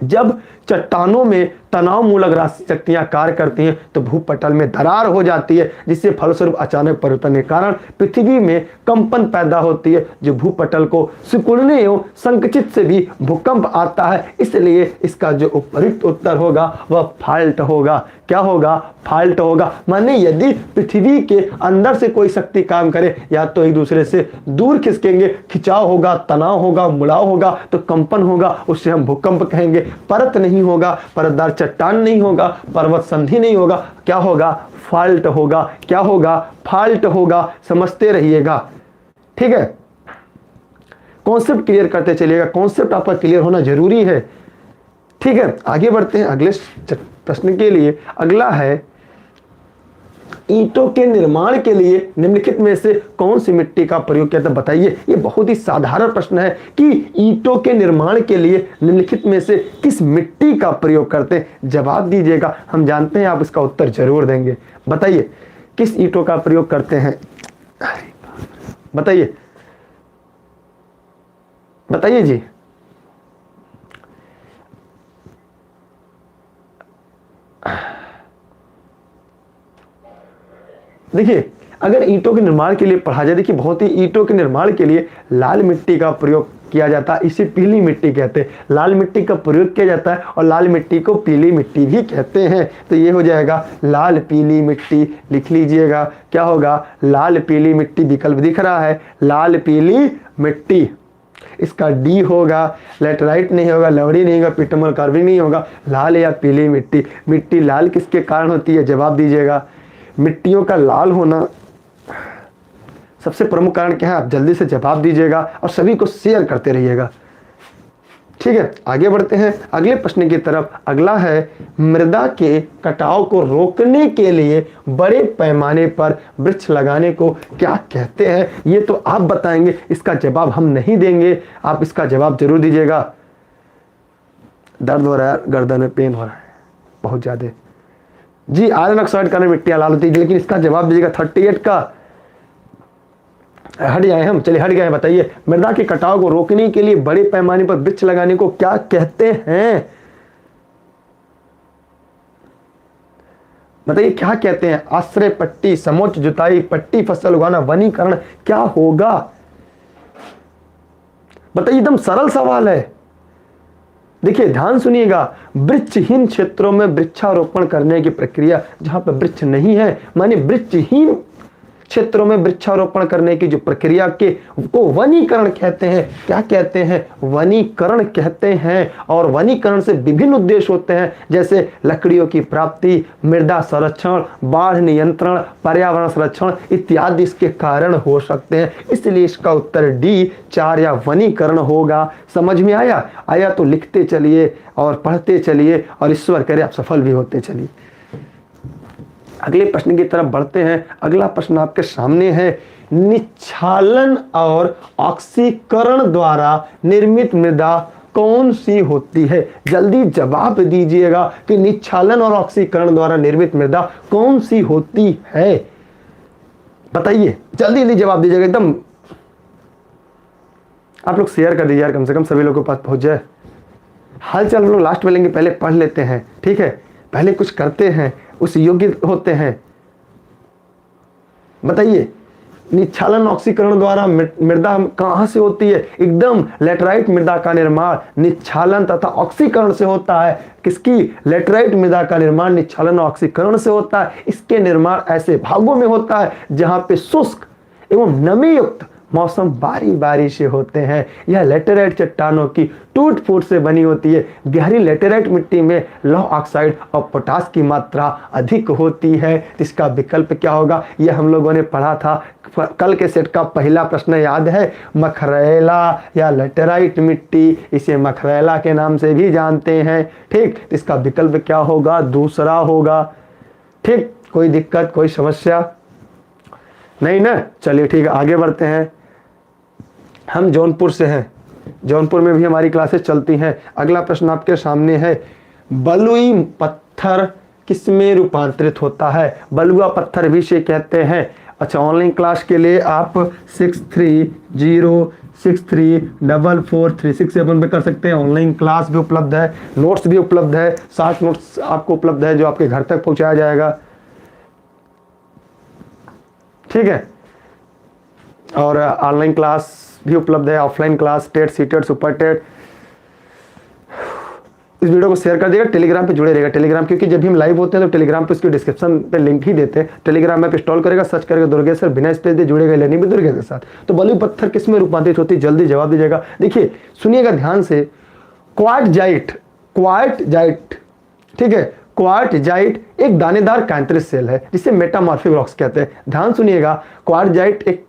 A: जब चट्टानों में तनाव मूलक राशि शक्तियां कार्य करती हैं तो भूपटल में दरार हो जाती है, जिससे फलस्वरूप अचानक परिवर्तन के कारण पृथ्वी में कंपन पैदा होती है, जो भूपटल को सिकुड़ने एवं संकुचित से भी भूकंप आता है। इसलिए इसका जो उपयुक्त उत्तर होगा वह फाल्ट होगा। क्या होगा? फाल्ट होगा। माने यदि पृथ्वी के अंदर से कोई शक्ति काम करे, या तो एक दूसरे से दूर खिसकेंगे, खिंचाव होगा, तनाव होगा, मुड़ाव होगा, तो कंपन होगा, उससे हम भूकंप कहेंगे। परत नहीं होगा, परतदार चट्टान नहीं होगा, पर्वत संधि नहीं होगा, क्या होगा? फाल्ट होगा। क्या होगा? फाल्ट होगा। समझते रहिएगा, ठीक है। कॉन्सेप्ट क्लियर करते चलिएगा, कॉन्सेप्ट आपका क्लियर होना जरूरी है, ठीक है। आगे बढ़ते हैं अगले प्रश्न के लिए। अगला है, ईंटों के निर्माण के लिए निम्नलिखित में से कौन सी मिट्टी का प्रयोग किया था? बताइए। ये बहुत ही साधारण प्रश्न है कि ईंटों के निर्माण के लिए निम्नलिखित में से किस मिट्टी का प्रयोग करते हैं? जवाब दीजिएगा, हम जानते हैं आप इसका उत्तर जरूर देंगे। बताइए, किस ईंटों का प्रयोग करते हैं? बताइए, बताइए जी। देखिए, अगर ईंटों के निर्माण के लिए पढ़ा जाए, देखिए बहुत ही ईंटों के निर्माण के लिए लाल मिट्टी का प्रयोग किया जाता है, इसे पीली मिट्टी कहते हैं। लाल मिट्टी का प्रयोग किया जाता है और लाल मिट्टी को पीली मिट्टी भी कहते हैं। तो ये हो जाएगा लाल पीली मिट्टी, लिख लीजिएगा। क्या होगा? लाल पीली मिट्टी, विकल्प दिख रहा है, लाल पीली मिट्टी। इसका डी होगा, लेटराइट नहीं होगा, लवड़ी नहीं होगा, पिटमल कार्बनिक नहीं होगा, लाल या पीली मिट्टी। मिट्टी लाल किसके कारण होती है? जवाब दीजिएगा। मिट्टियों का लाल होना सबसे प्रमुख कारण क्या है? आप जल्दी से जवाब दीजिएगा और सभी को शेयर करते रहिएगा। ठीक है, आगे बढ़ते हैं अगले प्रश्न की तरफ। अगला है, मृदा के कटाव को रोकने के लिए बड़े पैमाने पर वृक्ष लगाने को क्या कहते हैं? ये तो आप बताएंगे, इसका जवाब हम नहीं देंगे, आप इसका जवाब जरूर दीजिएगा। दर्द हो रहा है, गर्दन में पेन हो रहा है बहुत ज्यादा जी। आयरन ऑक्साइड कारण मिट्टियां लाल होती है, लेकिन इसका जवाब दीजिएगा 38 का। हट जाए हम, चलिए हट गए। बताइए, मृदा के कटाव को रोकने के लिए बड़े पैमाने पर वृक्ष लगाने को क्या कहते हैं? बताइए क्या कहते हैं? आश्रय पट्टी, समोच्च जुताई, पट्टी फसल उगाना, वनीकरण, क्या होगा? बताइए, एकदम सरल सवाल है। देखिए ध्यान सुनिएगा, वृक्षहीन क्षेत्रों में वृक्षारोपण करने की प्रक्रिया, जहां पर वृक्ष नहीं है, माने वृक्षहीन क्षेत्रों में वृक्षारोपण करने की जो प्रक्रिया के को वनीकरण कहते हैं। क्या कहते हैं? वनीकरण कहते हैं। और वनीकरण से विभिन्न उद्देश्य होते हैं, जैसे लकड़ियों की प्राप्ति, मृदा संरक्षण, बाढ़ नियंत्रण, पर्यावरण संरक्षण इत्यादि इसके कारण हो सकते हैं। इसलिए इसका उत्तर डी 4 या वनीकरण होगा। समझ में आया? आया तो लिखते चलिए और पढ़ते चलिए और ईश्वर करे आप सफल भी होते चलिए। अगले प्रश्न की तरफ बढ़ते हैं। अगला प्रश्न आपके सामने है, निच्छालन और ऑक्सीकरण द्वारा निर्मित मृदा कौन सी होती है? जल्दी जवाब दीजिएगा कि निच्छालन और ऑक्सीकरण द्वारा निर्मित मृदा कौन सी होती है? बताइए, जल्दी जल्दी जवाब दीजिएगा एकदम। आप लोग शेयर कर दीजिए यार, कम से कम सभी लोगों के पास पहुंच जाए। हाल चाल हम लोग लास्ट में लेंगे, पहले पढ़ लेते हैं, ठीक है? पहले कुछ करते हैं, उस योग्य होते हैं। बताइए, निच्छालन ऑक्सीकरण द्वारा मृदा कहां से होती है? एकदम लेटराइट मृदा का निर्माण निच्छालन तथा ऑक्सीकरण से होता है। किसकी? लेटराइट मृदा का निर्माण निच्छालन और ऑक्सीकरण से होता है। इसके निर्माण ऐसे भागों में होता है जहां पे शुष्क एवं नमी युक्त मौसम बारी बारी से होते हैं। यह लेटेराइट चट्टानों की टूट फूट से बनी होती है। गहरी लेटेराइट मिट्टी में लौह ऑक्साइड और पोटास की मात्रा अधिक होती है। इसका विकल्प क्या होगा? यह हम लोगों ने पढ़ा था कल के सेट का पहला प्रश्न, याद है? मखरेला या लेटेराइट मिट्टी, इसे मखरेला के नाम से भी जानते हैं। ठीक, इसका विकल्प क्या होगा? दूसरा होगा। ठीक, कोई दिक्कत, कोई समस्या नहीं ना? चलिए ठीक है, आगे बढ़ते हैं। हम जौनपुर से हैं, जौनपुर में भी हमारी क्लासेस चलती हैं। अगला प्रश्न आपके सामने है, बलुई पत्थर किसमें रूपांतरित होता है? बलुआ पत्थर भी से कहते हैं। अच्छा, ऑनलाइन क्लास के लिए आप 6306344367 पे कर सकते हैं। ऑनलाइन क्लास भी उपलब्ध है, नोट्स भी उपलब्ध है, 60 नोट्स आपको उपलब्ध है जो आपके घर तक पहुंचाया जाएगा। ठीक है, और ऑनलाइन क्लास भी उपलब्ध है, offline class, TET, CTET, super TET. इस वीडियो को शेयर कर दिएगा, टेलीग्राम पे जुड़े रहेगा। टेलीग्राम, क्योंकि जब भी हम लाइव होते हैं तो टेलीग्राम पे उसके डिस्क्रिप्शन पे लिंक ही देते हैं। टेलीग्राम में इंस्टॉल करेगा, सर्च करेगा दुर्गेश सर, बिना स्पेस दे जुड़ेगा लेनी भी दुर्गेश के साथ। तो बलुई पत्थर किस में रूपांतरित होती है? जल्दी जवाब दीजिएगा। देखिए सुनिएगा ध्यान से, क्वार्टजाइट, क्वार्टजाइट, ठीक है, क्वार्टजाइट एक दानेदार कैंथरस सेल है जिसे मेटामॉर्फिक रॉक्स कहते हैं। ध्यान सुनिएगा, क्वार्टजाइट एक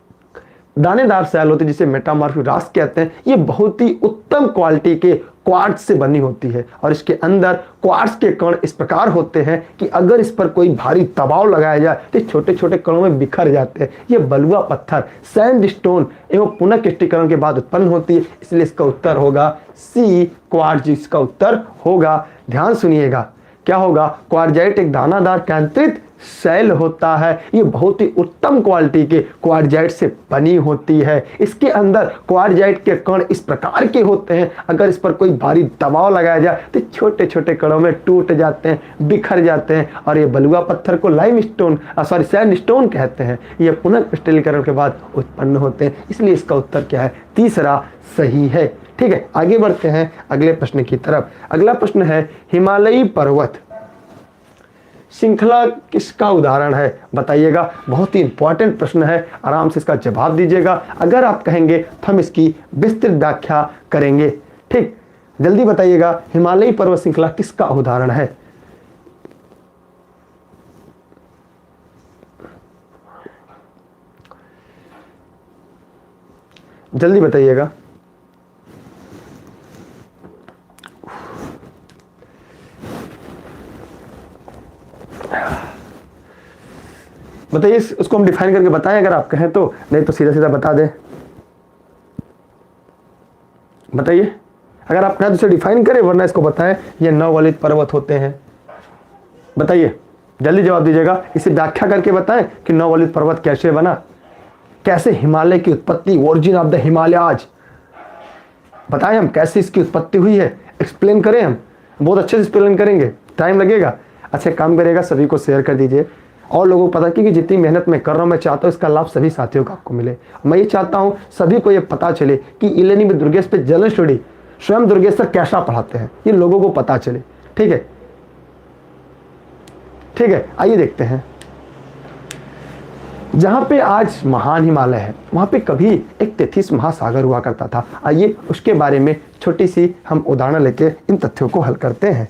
A: दानेदार सेल होती है जिसे मेटामॉर्फिक रॉक्स कहते हैं। ये बहुत ही उत्तम क्वालिटी के क्वार्ट्ज से बनी होती है और इसके अंदर क्वार्ट्ज के कण इस प्रकार होते हैं कि अगर इस पर कोई भारी दबाव लगाया जाए तो छोटे छोटे कणों में बिखर जाते हैं। ये बलुआ पत्थर सैंडस्टोन एवं पुनर्क्रिस्टीकरण के बाद उत्पन्न होती है, इसलिए इसका उत्तर होगा सी, क्वार्ट्ज इसका उत्तर होगा। ध्यान सुनिएगा, क्या होगा? क्वार्टजाइट एक दानादार कैंथरित सेल होता है। ये बहुत ही उत्तम क्वालिटी के क्वार्टजाइट से बनी होती है। इसके अंदर क्वार्टजाइट के कण इस प्रकार के होते हैं, अगर इस पर कोई भारी दबाव लगाया जाए तो छोटे छोटे कणों में टूट जाते हैं, बिखर जाते हैं। और ये बलुआ पत्थर को लाइमस्टोन सैंडस्टोन कहते हैं। ये पुनर्क्रिस्टलीकरण के बाद उत्पन्न होते हैं, इसलिए इसका उत्तर क्या है? तीसरा सही है। ठीक है, आगे बढ़ते हैं अगले प्रश्न की तरफ। अगला प्रश्न है, हिमालयी पर्वत श्रृंखला किसका उदाहरण है? बताइएगा, बहुत ही इंपॉर्टेंट प्रश्न है, आराम से इसका जवाब दीजिएगा। अगर आप कहेंगे तो हम इसकी विस्तृत व्याख्या करेंगे। ठीक, जल्दी बताइएगा, हिमालयी पर्वत श्रृंखला किसका उदाहरण है? जल्दी बताइएगा। बताइए, उसको हम डिफाइन करके बताएं अगर आप कहें तो, नहीं तो सीधा सीधा बता दें। बताइए, अगर आप कहें तो इसे डिफाइन करें, वरना इसको बताएं ये नववलित पर्वत होते हैं। बताइए, जल्दी जवाब दीजिएगा, इसे व्याख्या करके बताएं कि नववलित पर्वत कैसे बना, कैसे हिमालय की उत्पत्ति, ओरिजिन ऑफ द हिमालयाज बताएं हम, कैसे इसकी उत्पत्ति हुई है, एक्सप्लेन करें हम, बहुत अच्छे से एक्सप्लेन करेंगे, टाइम लगेगा। अच्छा काम करिएगा, सभी को शेयर कर दीजिए और लोगों को पता कि जितनी मेहनत मैं कर रहा हूं, मैं चाहता हूं इसका लाभ सभी साथियों को आपको मिले। मैं ये चाहता हूं सभी को ये पता चले कि इलेनी में दुर्गेश पे जनरल स्टडी स्वयं दुर्गेश सर कैसा पढ़ाते हैं, ये लोगों को पता चले। ठीक है, ठीक है, आइए देखते हैं। जहां पे आज महान हिमालय है, वहां पे कभी एक तेथिस महासागर हुआ करता था। आइए उसके बारे में छोटी सी हम उदाहरण लेके इन तथ्यों को हल करते हैं।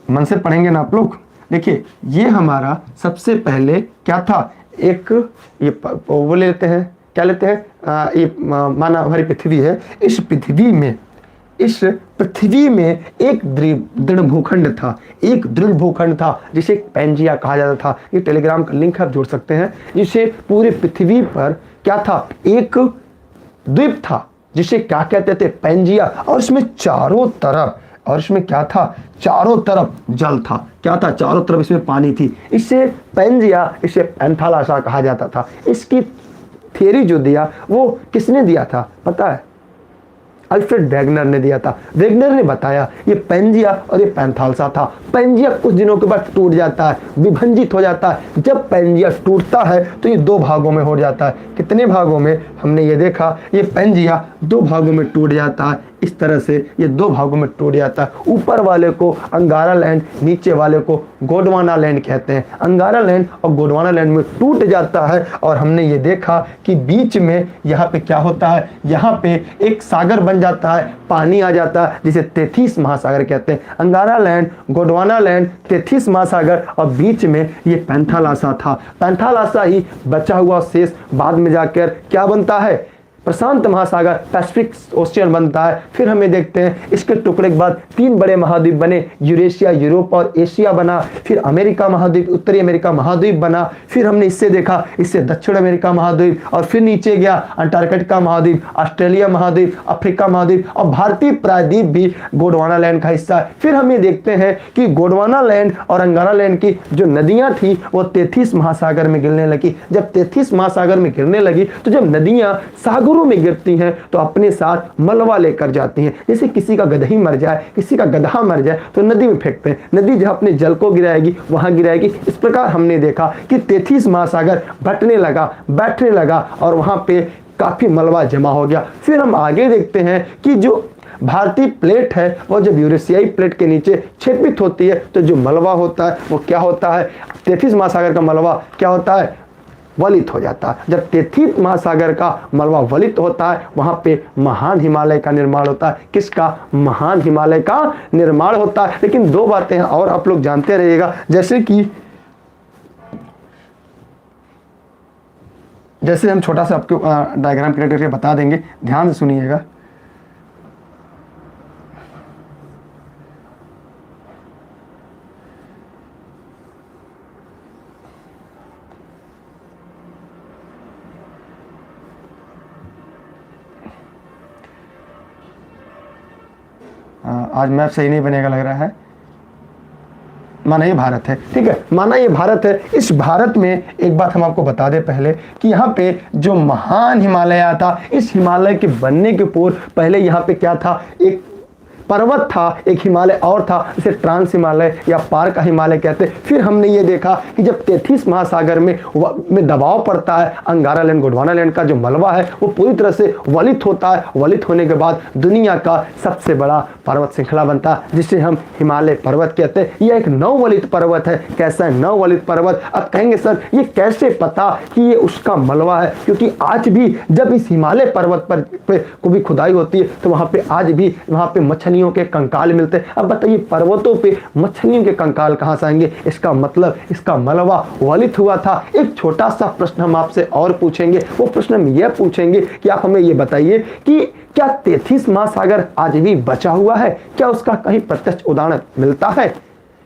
A: मन से पढ़ेंगे ना आप लोग। देखिए, ये हमारा सबसे पहले क्या था, एक ये वो लेते हैं, क्या लेते हैं, ये माना हमारी पृथ्वी है। इस पृथ्वी में एक दृढ़ भूखंड था, एक दृढ़ भूखंड था जिसे पैंजिया कहा जाता था। ये टेलीग्राम का लिंक आप जोड़ सकते हैं। जिसे पूरे पृथ्वी पर क्या था, एक द्वीप था जिसे क्या कहते थे, पैंजिया। और इसमें चारों तरफ, और इसमें क्या था, चारों तरफ जल था। क्या था, चारों तरफ इसमें पानी थी। इसे पैंजिया, इसे पैंथालासा कहा जाता था। इसकी थियरी जो दिया वो किसने दिया था पता है, अल्फ्रेड वेगनर ने दिया था। वेगनर ने बताया ये पैंजिया और ये पैंथालसा था। पैंजिया कुछ दिनों के बाद टूट जाता है, विभंजित हो जाता है। जब पैंजिया टूटता है तो ये दो भागों में हो जाता है। कितने भागों में, हमने ये देखा, ये पैंजिया दो भागों में टूट जाता है। इस तरह से ये दो भागों में टूट जाता है। ऊपर वाले को अंगारा लैंड, नीचे वाले को गोंडवाना लैंड कहते हैं। अंगारा लैंड और गोंडवाना लैंड में टूट जाता है। और हमने ये देखा कि बीच में यहाँ पे क्या होता है, यहाँ पे एक सागर बन जाता है, पानी आ जाता है जिसे तेथिस महासागर कहते हैं। अंगारा लैंड, गोंडवाना लैंड, तेथिस महासागर, और बीच में ये पैंथालासा था। पैंथालासा ही बचा हुआ शेष बाद में जाकर क्या बनता है, प्रशांत महासागर, पैसिफिक ओशियन बनता है। फिर हमें देखते हैं इसके टुकड़े के बाद तीन बड़े महाद्वीप बने, यूरेशिया, यूरोप और एशिया बना। फिर अमेरिका महाद्वीप, उत्तरी अमेरिका महाद्वीप बना। फिर हमने इससे देखा, इससे दक्षिण अमेरिका महाद्वीप, और फिर नीचे गया अंटार्कटिका महाद्वीप, ऑस्ट्रेलिया महाद्वीप, अफ्रीका महाद्वीप, और भारतीय प्रायद्वीप भी गोंडवाना लैंड का हिस्सा है। फिर हम ये देखते हैं कि गोंडवाना लैंड और अंगारा लैंड की जो नदियां थी वो तेथिस महासागर में गिरने लगी। जब तेथिस महासागर में गिरने लगी तो जब नदियां सागर में गिरती हैं तो अपने साथ मलबा लेकर जाती हैं। जैसे किसी का गदही मर जाए, किसी का गधा मर जाए तो नदी में फेंकते हैं, नदी जहां अपने जल को गिराएगी वहां गिराएगी। इस प्रकार हमने देखा कि तेथिस महासागर बटने लगा, बैठने लगा, और वहां पे काफी मलबा जमा हो गया। फिर हम आगे देखते हैं कि जो भारतीय प्लेट है वो जब यूरेशियाई प्लेट के नीचे छेदित होती है तो जो मलबा होता है वो क्या होता है, तेथिस महासागर का मलबा क्या होता है, वलित हो जाता है। जब तेथिस महासागर का मलबा वलित होता है वहां पे महान हिमालय का निर्माण होता है। किसका, महान हिमालय का निर्माण होता है। लेकिन दो बातें हैं और आप लोग जानते रहिएगा, जैसे हम छोटा सा आपको डायग्राम क्रिएट करके बता देंगे, ध्यान से सुनिएगा। आज मैप सही नहीं बनेगा लग रहा है। माना ये भारत है, ठीक है, माना ये भारत है। इस भारत में एक बात हम आपको बता दें पहले कि यहाँ पे जो महान हिमालय था, इस हिमालय के बनने के पूर्व पहले यहाँ पे क्या था, एक पर्वत था, एक हिमालय और था, इसे ट्रांस हिमालय या पार का हिमालय कहते हैं। फिर हमने ये देखा कि जब तेथिस महासागर में दबाव पड़ता है, अंगारा लैंड, गोंडवाना लैंड का जो मलबा है वो पूरी तरह से वलित होता है। वलित होने के बाद दुनिया का सबसे बड़ा पर्वत श्रृंखला बनता है जिसे हम हिमालय पर्वत कहते हैं। यह एक नववलित पर्वत है। कैसा है नववलित पर्वत? अब कहेंगे सर ये कैसे पता कि ये उसका मलबा है? क्योंकि आज भी जब इस हिमालय पर्वत पर को भी खुदाई होती है तो वहाँ पे आज भी वहाँ पे मछली मछलियों के कंकाल मिलते हैं। अब बताइए पर्वतों पे मछलियों के कंकाल कहाँ से आएंगे? इसका मतलब इसका मलबा वलित हुआ था। एक छोटा सा प्रश्न हम आपसे और पूछेंगे। वो प्रश्न हम यह पूछेंगे कि आप हमें ये बताइए कि क्या 33 महासागर आज भी बचा हुआ है? क्या उसका कहीं प्रत्यक्ष उदाहरण मिलता है?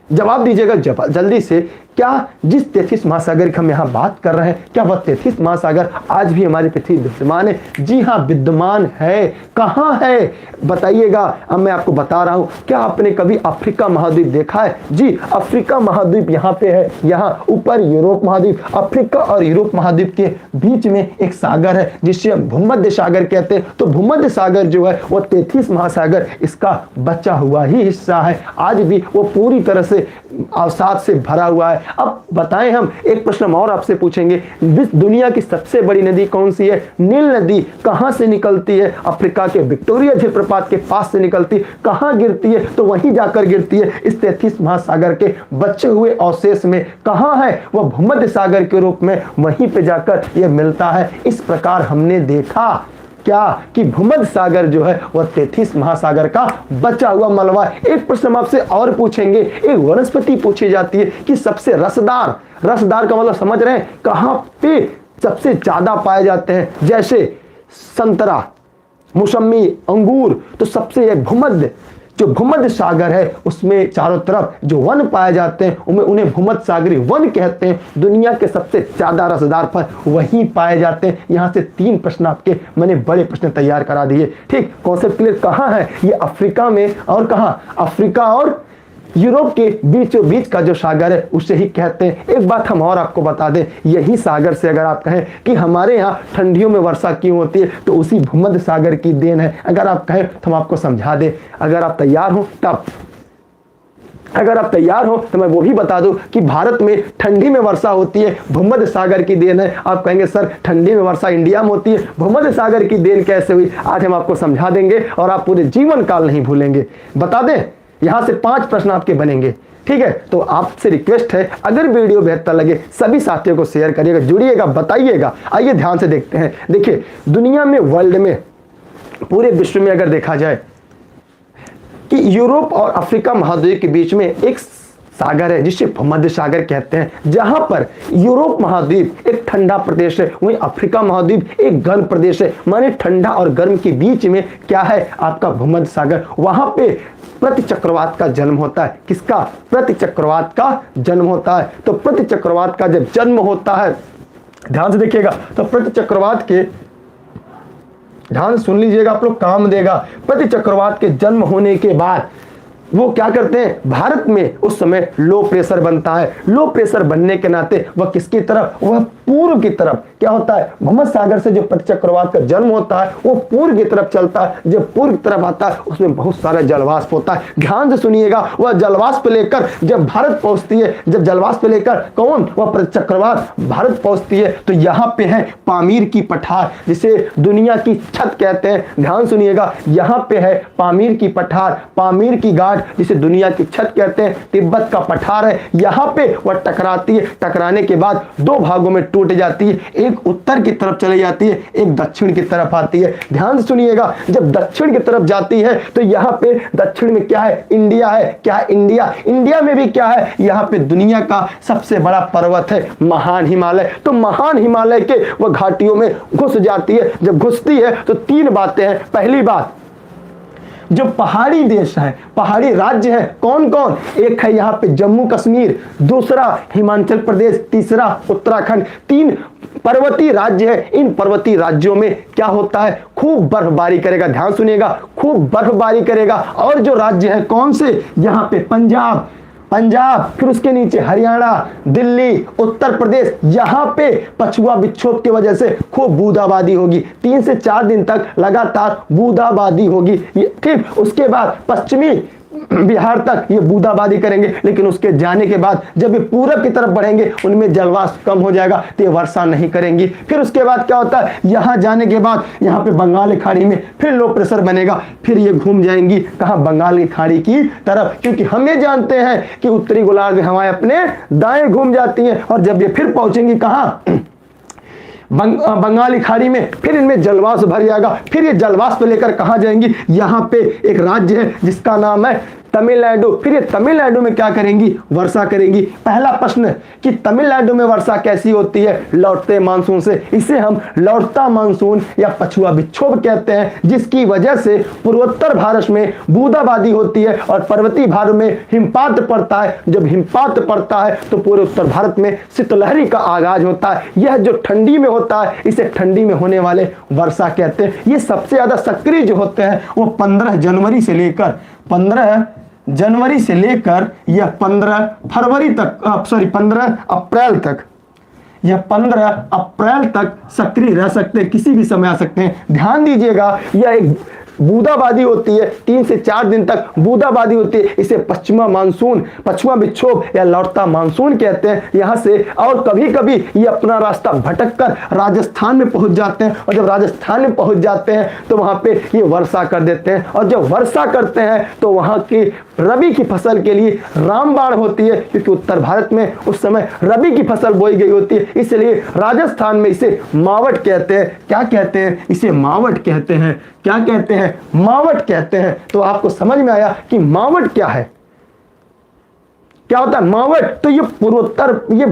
A: जवाब दीजिएगा जल्दी से। क्या जिस 33 महासागर की हम यहाँ बात कर रहे हैं, क्या वह 33 महासागर आज भी हमारी पृथ्वी विद्यमान है? जी हाँ, विद्यमान है। कहाँ है बताइएगा। अब मैं आपको बता रहा हूँ। क्या आपने कभी अफ्रीका महाद्वीप देखा है? जी, अफ्रीका महाद्वीप यहाँ पे है। यहाँ ऊपर यूरोप महाद्वीप, अफ्रीका और यूरोप महाद्वीप के बीच में एक सागर है जिसे हम भूमध्य सागर कहते हैं। तो भूमध्य सागर जो है वो 33 महासागर इसका बचा हुआ ही हिस्सा है। आज भी वो पूरी तरह से अवसाद से भरा हुआ है। अब बताएं, हम एक प्रश्न हम और आपसे पूछेंगे। दुनिया की सबसे बड़ी नदी कौन सी है? नील नदी कहां से निकलती है? अफ्रीका के विक्टोरिया जलप्रपात के पास से निकलती है। कहां गिरती है? तो वहीं जाकर गिरती है। इस 33 महासागर के बचे हुए अवशेष में कहां है? वह भूमध्य सागर के रूप में वहीं पे जाकर यह मिलता है। इस प्रकार हमने देखा क्या कि भूमध्य सागर जो है वह 33 महासागर का बचा हुआ मलबा है। एक प्रश्न हम आपसे और पूछेंगे। एक वनस्पति पूछी जाती है कि सबसे रसदार, रसदार का मतलब समझ रहे हैं, कहां पे सबसे ज्यादा पाए जाते हैं? जैसे संतरा, मौसमी, अंगूर। तो सबसे एक भूमध्य, जो भूमध्य सागर है उसमें चारों तरफ जो वन पाए जाते हैं उन्हें भूमध्य सागरीय वन कहते हैं। दुनिया के सबसे ज्यादा रसदार फल वहीं पाए जाते हैं। यहां से 3 प्रश्न आपके मैंने बड़े प्रश्न तैयार करा दिए। ठीक, कॉन्सेप्ट क्लियर? कहां है ये? अफ्रीका में। और कहां? अफ्रीका और यूरोप के बीचों बीच का जो सागर है उसे ही कहते हैं। एक बात हम और आपको बता दें, यही सागर से अगर आप कहें कि हमारे यहाँ ठंडियों में वर्षा क्यों होती है, तो उसी भूमध्य सागर की देन है। अगर आप कहें तो हम आपको समझा दें। अगर आप तैयार हो तब, अगर आप तैयार हो तो मैं वो भी बता दूं कि भारत में ठंडी में वर्षा होती है, भूमध्य सागर की देन है। आप कहेंगे सर ठंडी में वर्षा इंडिया में होती है, भूमध्य सागर की देन कैसे हुई? आज हम आपको समझा देंगे और आप पूरे जीवन काल नहीं भूलेंगे। बता दें, यहां से 5 प्रश्न आपके बनेंगे। ठीक है, तो आपसे रिक्वेस्ट है, अगर वीडियो बेहतर लगे सभी साथियों को शेयर करिएगा, जुड़िएगा, बताइएगा। आइए ध्यान से देखते हैं। देखिए, दुनिया में, वर्ल्ड में, पूरे विश्व में अगर देखा जाए कि यूरोप और अफ्रीका महाद्वीप के बीच में एक सागर है जिसे भूमध्य सागर कहते हैं। जहां पर यूरोप महाद्वीप एक ठंडा प्रदेश है, वहीं अफ्रीका महाद्वीप एक गर्म प्रदेश है। माने ठंडा और गर्म के बीच में क्या है? आपका भूमध्य सागर। वहां पे प्रति चक्रवात का जन्म होता है। किसका? प्रति चक्रवात का जन्म होता है। तो प्रति चक्रवात का जब जन्म होता है, ध्यान से देखिएगा, तो प्रति चक्रवात के, ध्यान सुन लीजिएगा आप लोग, काम देगा। प्रति चक्रवात के जन्म होने के बाद वो क्या करते हैं? भारत में उस समय लो प्रेशर बनता है। लो प्रेशर बनने के नाते वह किसकी तरफ? वह पूर्व की तरफ। क्या होता है? भूमध्य सागर से जो प्रतिचक्रवात का जन्म होता है वो पूर्व की तरफ चलता है। जब पूर्व की तरफ आता है उसमें बहुत सारा जलवाष्प होता है। ध्यान से सुनिएगा, वह जलवाष्प लेकर जब भारत पहुंचती है, जब जलवाष्प लेकर कौन? वह प्रतिचक्रवात भारत पहुंचती है, तो यहाँ पे है पामीर की पठार, जिसे दुनिया की छत कहते हैं। ध्यान सुनिएगा, यहाँ पे है पामीर की पठार, पामीर की गाढ़, जिसे दुनिया की छत कहते हैं। तिब्बत का पठार है, यहाँ पे वह टकराती है। टकराने के बाद 2 भागों में टूट जाती है। एक उत्तर की तरफ चली जाती है, एक दक्षिण की तरफ आती है। ध्यान से सुनिएगा, जब दक्षिण की तरफ जाती है तो यहाँ पे दक्षिण में क्या है? इंडिया है। क्या है? इंडिया। इंडिया में भी क्या है? यहाँ पे दुनिया का सबसे बड़ा पर्वत है, महान हिमालय। तो महान हिमालय के वह घाटियों में घुस जाती है। जब घुसती है तो 3 बातें हैं। पहली बात, जो पहाड़ी देश है, पहाड़ी राज्य है, कौन कौन? एक है यहाँ पे जम्मू कश्मीर, दूसरा हिमाचल प्रदेश, तीसरा उत्तराखंड। 3 पर्वतीय राज्य है। इन पर्वतीय राज्यों में क्या होता है? खूब बर्फबारी करेगा। ध्यान सुनिएगा, खूब बर्फबारी करेगा। और जो राज्य है कौन से? यहाँ पे पंजाब, फिर उसके नीचे हरियाणा, दिल्ली, उत्तर प्रदेश। यहाँ पे पछुआ विक्षोभ की वजह से खूब बूंदाबांदी होगी। 3 से 4 दिन तक लगातार बूंदाबांदी होगी। ठीक, उसके बाद पश्चिमी बिहार तक ये बूंदाबांदी करेंगे, लेकिन उसके जाने के बाद जब ये पूरब की तरफ बढ़ेंगे उनमें जलवाष्प कम हो जाएगा तो ये वर्षा नहीं करेंगी। फिर उसके बाद क्या होता है? यहाँ जाने के बाद यहाँ पे बंगाल की खाड़ी में फिर लो प्रेशर बनेगा, फिर ये घूम जाएंगी कहाँ? बंगाल की खाड़ी की तरफ, क्योंकि हम ये जानते हैं कि उत्तरी गोलार्ध में हवाएं अपने दाएं घूम जाती हैं। और जब ये फिर पहुंचेंगी कहाँ? बंगाली खाड़ी में, फिर इनमें जलवाष्प भर जाएगा, फिर ये जलवाष्प लेकर कहाँ जाएंगी, यहाँ पे एक राज्य है जिसका नाम है तमिलनाडु। फिर ये तमिलनाडु में क्या करेंगी, वर्षा करेंगी। पहला प्रश्न कि तमिलनाडु में वर्षा कैसी होती है, लौटते मानसून से। इसे हम लौटता मानसून या पछुआ विक्षोभ कहते हैं, जिसकी वजह से पूर्वोत्तर भारत में बूंदाबांदी होती है और पर्वतीय भारत में हिमपात पड़ता है। जब हिमपात पड़ता है तो पूरे उत्तर भारत में शीतलहरी का आगाज होता है। यह जो ठंडी में होता है इसे ठंडी में होने वाले वर्षा कहते हैं। ये सबसे ज्यादा सक्रिय जो होते हैं वो 15 जनवरी से लेकर यह 15 फरवरी तक, 15 अप्रैल तक, यह 15 अप्रैल तक सक्रिय रह सकते हैं, किसी भी समय आ सकते हैं। ध्यान दीजिएगा, यह एक बूंदाबांदी होती है, 3 से 4 दिन तक बूंदाबांदी होती है। इसे पश्चिमा मानसून, पश्चिमा विक्षोभ या लौटता मानसून कहते हैं। यहाँ से और कभी कभी ये अपना रास्ता भटक कर राजस्थान में पहुंच जाते हैं, और जब राजस्थान में पहुंच जाते हैं तो वहां पे ये वर्षा कर देते हैं। और जब वर्षा करते हैं तो वहां की रबी की फसल के लिए रामबाण होती है, क्योंकि उत्तर भारत में उस समय रबी की फसल बोई गई होती है। इसलिए राजस्थान में इसे मावट कहते हैं। क्या कहते हैं, इसे मावट कहते हैं। क्या कहते हैं, मावट कहते हैं। तो आपको समझ में आया कि मावट क्या है, क्या होता है मावट। तो ये पूर्वोत्तर, ये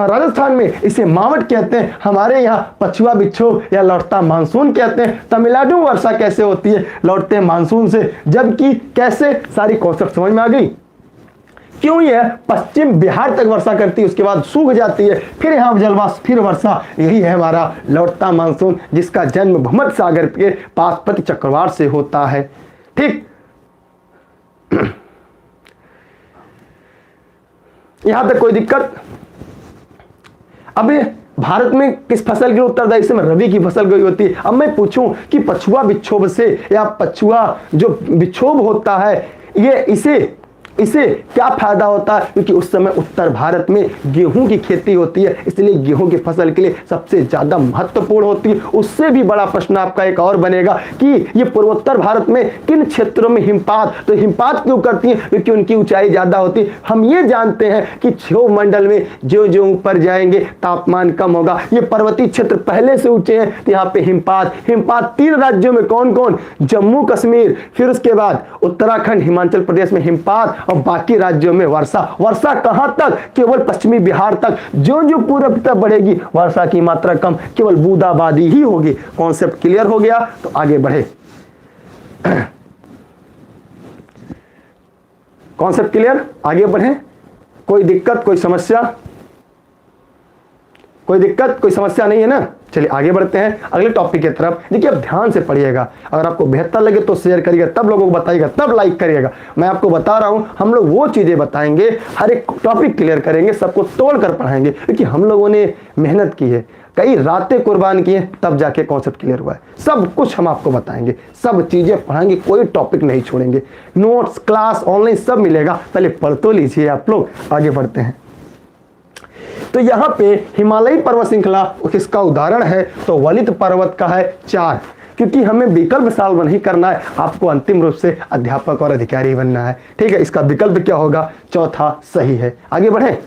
A: राजस्थान में इसे मावट कहते हैं, हमारे यहाँ पछुआ विक्षोभ या लौटता मानसून कहते हैं। तमिलनाडु में वर्षा कैसे होती है, लौटते मानसून से। जबकि कैसे, सारी कॉन्सेप्ट समझ में आ गई। क्यों यह पश्चिम बिहार तक वर्षा करती है, उसके बाद सूख जाती है, फिर यहाँ जलवाष्प, फिर वर्षा। यही है हमारा लौटता मानसून, जिसका जन्म भूमध्य सागर के पार्श्व चक्रवात से होता है। ठीक, यहां तक कोई दिक्कत। अब भारत में किस फसल के उत्तरदायी से रबी की फसल गई होती है। अब मैं पूछूं कि पछुआ विक्षोभ से या पछुआ जो विक्षोभ होता है, ये इसे क्या फायदा होता है, क्योंकि उस समय उत्तर भारत में गेहूं की खेती होती है, इसलिए गेहूं की फसल के लिए सबसे ज्यादा महत्वपूर्ण होती है। उससे भी बड़ा प्रश्न आपका एक और बनेगा कि ये पूर्वोत्तर भारत में किन क्षेत्रों में हिमपात, तो हिमपात क्यों करती है, क्योंकि उनकी ऊंचाई ज्यादा होती है। हम ये जानते हैं कि क्षोभ मंडल में जो जो ऊपर जाएंगे तापमान कम होगा। ये पर्वतीय क्षेत्र पहले से ऊंचे हैं, तो यहाँ पे हिमपात 3 राज्यों में कौन कौन, जम्मू कश्मीर, फिर उसके बाद उत्तराखंड, हिमाचल प्रदेश में हिमपात, और बाकी राज्यों में वर्षा कहां तक, केवल पश्चिमी बिहार तक। जो जो पूरब तक बढ़ेगी वर्षा की मात्रा कम, केवल बूंदाबांदी ही होगी। कॉन्सेप्ट क्लियर हो गया, तो आगे बढ़े। कॉन्सेप्ट क्लियर, आगे बढ़े। कोई दिक्कत, कोई समस्या, कोई समस्या नहीं है ना। चलिए आगे बढ़ते हैं अगले टॉपिक की तरफ। देखिए अब ध्यान से पढ़िएगा, अगर आपको बेहतर लगे तो शेयर करिएगा, तब लोगों को बताइएगा, तब लाइक करिएगा। मैं आपको बता रहा हूं, हम लोग वो चीजें बताएंगे, हर एक टॉपिक क्लियर करेंगे, सबको तोड़ कर पढ़ाएंगे, क्योंकि हम लोगों ने मेहनत की है, कई रातें कुर्बान की हैं, तब जाके कॉन्सेप्ट क्लियर हुआ है। सब कुछ हम आपको बताएंगे, सब चीजें पढ़ाएंगे, कोई टॉपिक नहीं छोड़ेंगे। नोट्स, क्लास, ऑनलाइन सब मिलेगा। पहले पढ़ तो लीजिए आप लोग, आगे बढ़ते हैं। तो यहाँ पे हिमालयी पर्वत श्रृंखला किसका उदाहरण है, तो वलित पर्वत का है 4। क्योंकि हमें विकल्प सॉल्व नहीं करना है, आपको अंतिम रूप से अध्यापक और अधिकारी बनना है। ठीक है, इसका विकल्प क्या होगा, चौथा सही है। आगे बढ़े।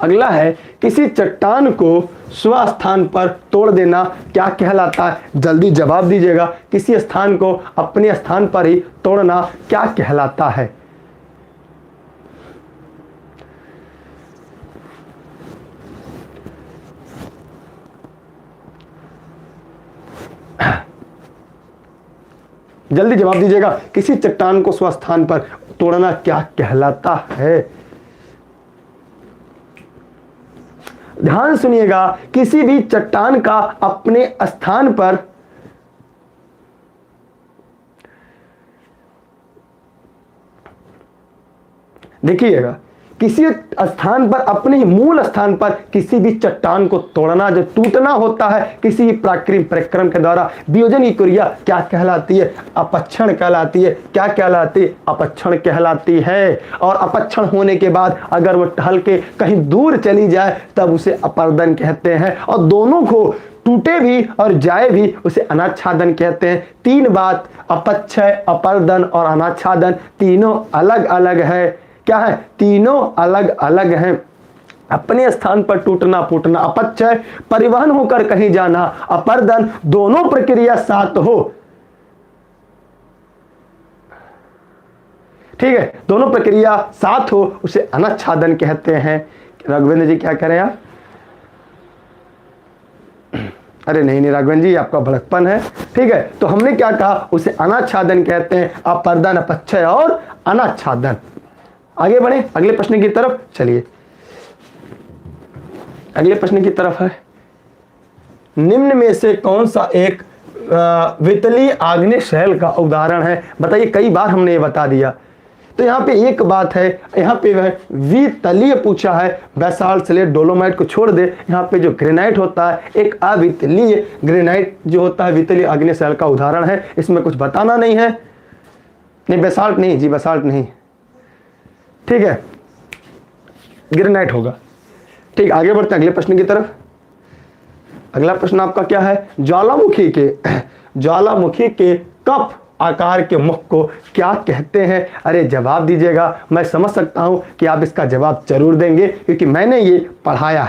A: अगला है, किसी चट्टान को स्वस्थान पर तोड़ देना क्या कहलाता है। जल्दी जवाब दीजिएगा, किसी स्थान को अपने स्थान पर ही तोड़ना क्या कहलाता है। जल्दी जवाब दीजिएगा, किसी चट्टान को स्वस्थान पर तोड़ना क्या कहलाता है। ध्यान सुनिएगा, किसी भी चट्टान का अपने स्थान पर देखिएगा, किसी स्थान पर, अपने ही मूल स्थान पर किसी भी चट्टान को तोड़ना, जो टूटना होता है किसी प्राकृतिक परिक्रम के द्वारा, वियोजन की क्रिया क्या कहलाती है, अपक्षण कहलाती है। क्या कहलाती है, अपक्षण कहलाती है। और अपक्षण होने के बाद अगर वो टहल के कहीं दूर चली जाए तब उसे अपर्दन कहते हैं। और दोनों को, टूटे भी और जाए भी, उसे अनाच्छादन कहते हैं। 3 बात, अपक्षय, अपर्दन और अनाच्छादन, तीनों अलग अलग है। क्या है, तीनों अलग अलग हैं। अपने स्थान पर टूटना फूटना, अपचय परिवहन होकर कहीं जाना, अपर्दन दोनों प्रक्रिया साथ हो। ठीक है, दोनों प्रक्रिया साथ हो उसे अनच्छादन कहते हैं। राघवेंद्र जी क्या कह रहे हैं आप? अरे नहीं राघवेंद्र जी, आपका भड़कपन है। ठीक है, तो हमने क्या कहा, उसे अनाच्छादन कहते हैं, अपर्दन अपचय और अनाच्छादन। आगे बढ़े अगले प्रश्न की तरफ। चलिए अगले प्रश्न की तरफ है, निम्न में से कौन सा एक वितलीय आग्नेय शैल का उदाहरण है? बताइए, कई बार हमने ये बता दिया। तो यहाँ पे एक बात है, यहाँ पे वह वितलीय पूछा है, बेसाल्ट स्लेट डोलोमाइट को छोड़ दे। यहाँ पे जो ग्रेनाइट होता है एक अवितलीय ग्रेनाइट जो होता है वितलीय आग्नेय शैल का उदाहरण है। इसमें कुछ बताना नहीं है। नहीं बेसाल्ट नहीं जी, बेसाल्ट नहीं। ठीक है, ग्रेनाइट होगा। ठीक, आगे बढ़ते हैं अगले प्रश्न की तरफ। अगला प्रश्न आपका क्या है, ज्वालामुखी के कप आकार के मुख को क्या कहते हैं? अरे जवाब दीजिएगा, मैं समझ सकता हूं कि आप इसका जवाब जरूर देंगे क्योंकि मैंने ये पढ़ाया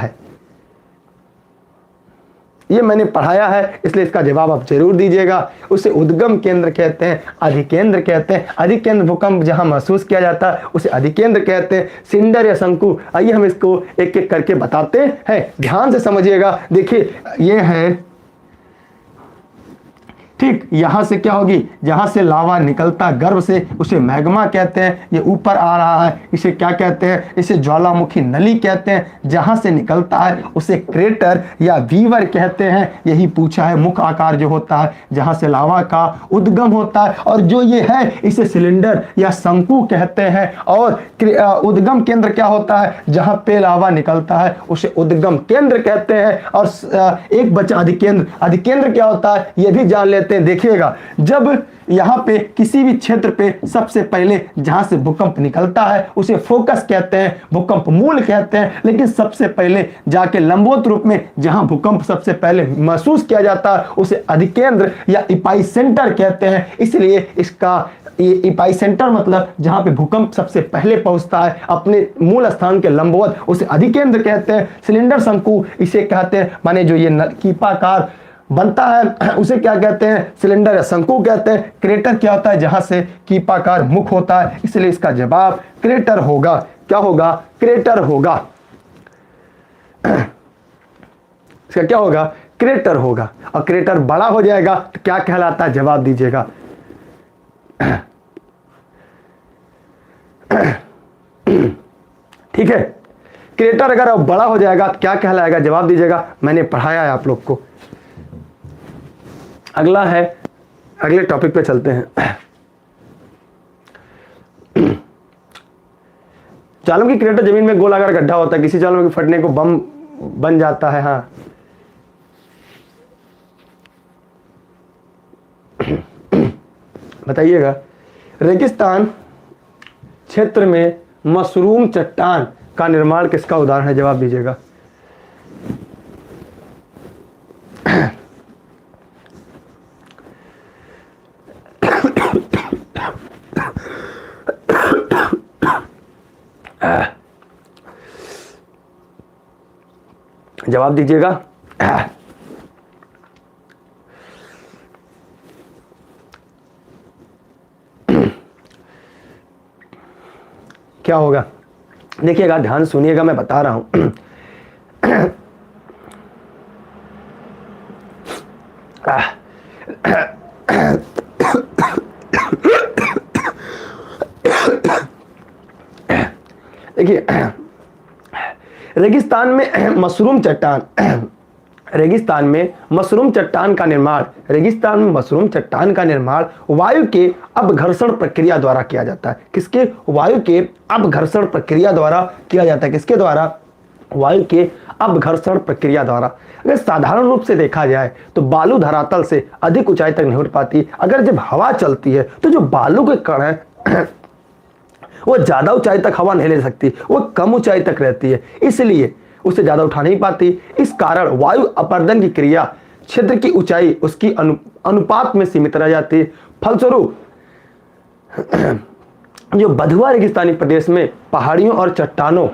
A: है, इसलिए इसका जवाब आप जरूर दीजिएगा। उसे उद्गम केंद्र कहते हैं, अधिकेंद्र कहते हैं। अधिकेंद्र भूकंप जहां महसूस किया जाता है उसे अधिकेंद्र कहते हैं। सिंडर या शंकु, आइए हम इसको एक एक करके बताते हैं, ध्यान से समझिएगा। देखिए ये है, ठीक, यहां से क्या होगी, जहां से लावा निकलता गर्भ से उसे मैग्मा कहते हैं। ये ऊपर आ रहा है, इसे क्या कहते हैं, इसे ज्वालामुखी नली कहते हैं। जहां से निकलता है उसे क्रेटर या वीवर कहते हैं। यही पूछा है, मुख आकार जो होता है जहां से लावा का उद्गम होता है, और जो ये है इसे सिलेंडर या शंकु कहते हैं। और उद्गम केंद्र क्या होता है, जहां पे लावा निकलता है उसे उद्गम केंद्र कहते हैं। और एक बचा अधिकेंद्र। अधिकेंद्र क्या होता है ये भी जान लेते हैं। देखिएगा, जब यहां पे किसी भी क्षेत्र पे सबसे पहले जहां से भूकंप निकलता है उसे फोकस कहते हैं, भूकंप मूल कहते हैं। लेकिन सबसे पहले जाके लंबवत रूप में जहां भूकंप सबसे पहले महसूस किया जाता है उसे अधिकेंद्र या इपाई सेंटर कहते हैं। इसलिए इसका इपाई सेंटर मतलब जहां पे भूकंप सबसे पहले पहुंचता है अपने मूल स्थान के लंबवत, उसे अधिकेंद्र कहते हैं। सिलेंडर शंकु इसे कहते हैं, माने जो ये कीपाकार बनता है उसे क्या कहते हैं, सिलेंडर या शंकु कहते हैं। क्रेटर क्या होता है, जहां से कीपाकार मुख होता है, इसलिए इसका जवाब क्रेटर होगा। क्या होगा, क्रेटर होगा। इसका क्या होगा, क्रेटर होगा। और क्रेटर बड़ा हो जाएगा तो क्या कहलाता है, जवाब दीजिएगा। ठीक है, क्रेटर अगर अब बड़ा हो जाएगा तो क्या कहलाएगा, जवाब दीजिएगा। मैंने पढ़ाया है आप लोग को। अगला है, अगले टॉपिक पे चलते हैं। ज्वालामुखी क्रेटर जमीन में गोलाकार गड्ढा होता है, किसी ज्वालामुखी फटने को बम बन जाता है। हाँ, बताइएगा, रेगिस्तान क्षेत्र में मशरूम चट्टान का निर्माण किसका उदाहरण है, जवाब दीजिएगा। जवाब दीजिएगा। क्या होगा, देखिएगा, ध्यान सुनिएगा, मैं बता रहा हूं। देखिए, रेगिस्तान में मशरूम चट्टान, रेगिस्तान में मशरूम चट्टान का निर्माण, रेगिस्तान में मशरूम चट्टान का निर्माण वायु के अपघर्षण प्रक्रिया द्वारा किया जाता है। किसके, वायु के अपघर्षण प्रक्रिया द्वारा किया जाता है। किसके द्वारा, वायु के अपघर्षण प्रक्रिया द्वारा। अगर साधारण रूप से देखा जाए तो बालू धरातल से अधिक ऊंचाई तक नहीं उठ पाती। अगर जब हवा चलती है तो जो बालू के कण है वो ज्यादा ऊंचाई तक हवा नहीं ले सकती, वो कम ऊंचाई तक रहती है, इसलिए उसे ज्यादा उठा नहीं पाती। इस कारण वायु अपर्दन की क्रिया क्षेत्र की ऊंचाई उसकी अनुपात में सीमित रह जाती है। फलस्वरूप जो बधुआ रेगिस्तानी प्रदेश में पहाड़ियों और चट्टानों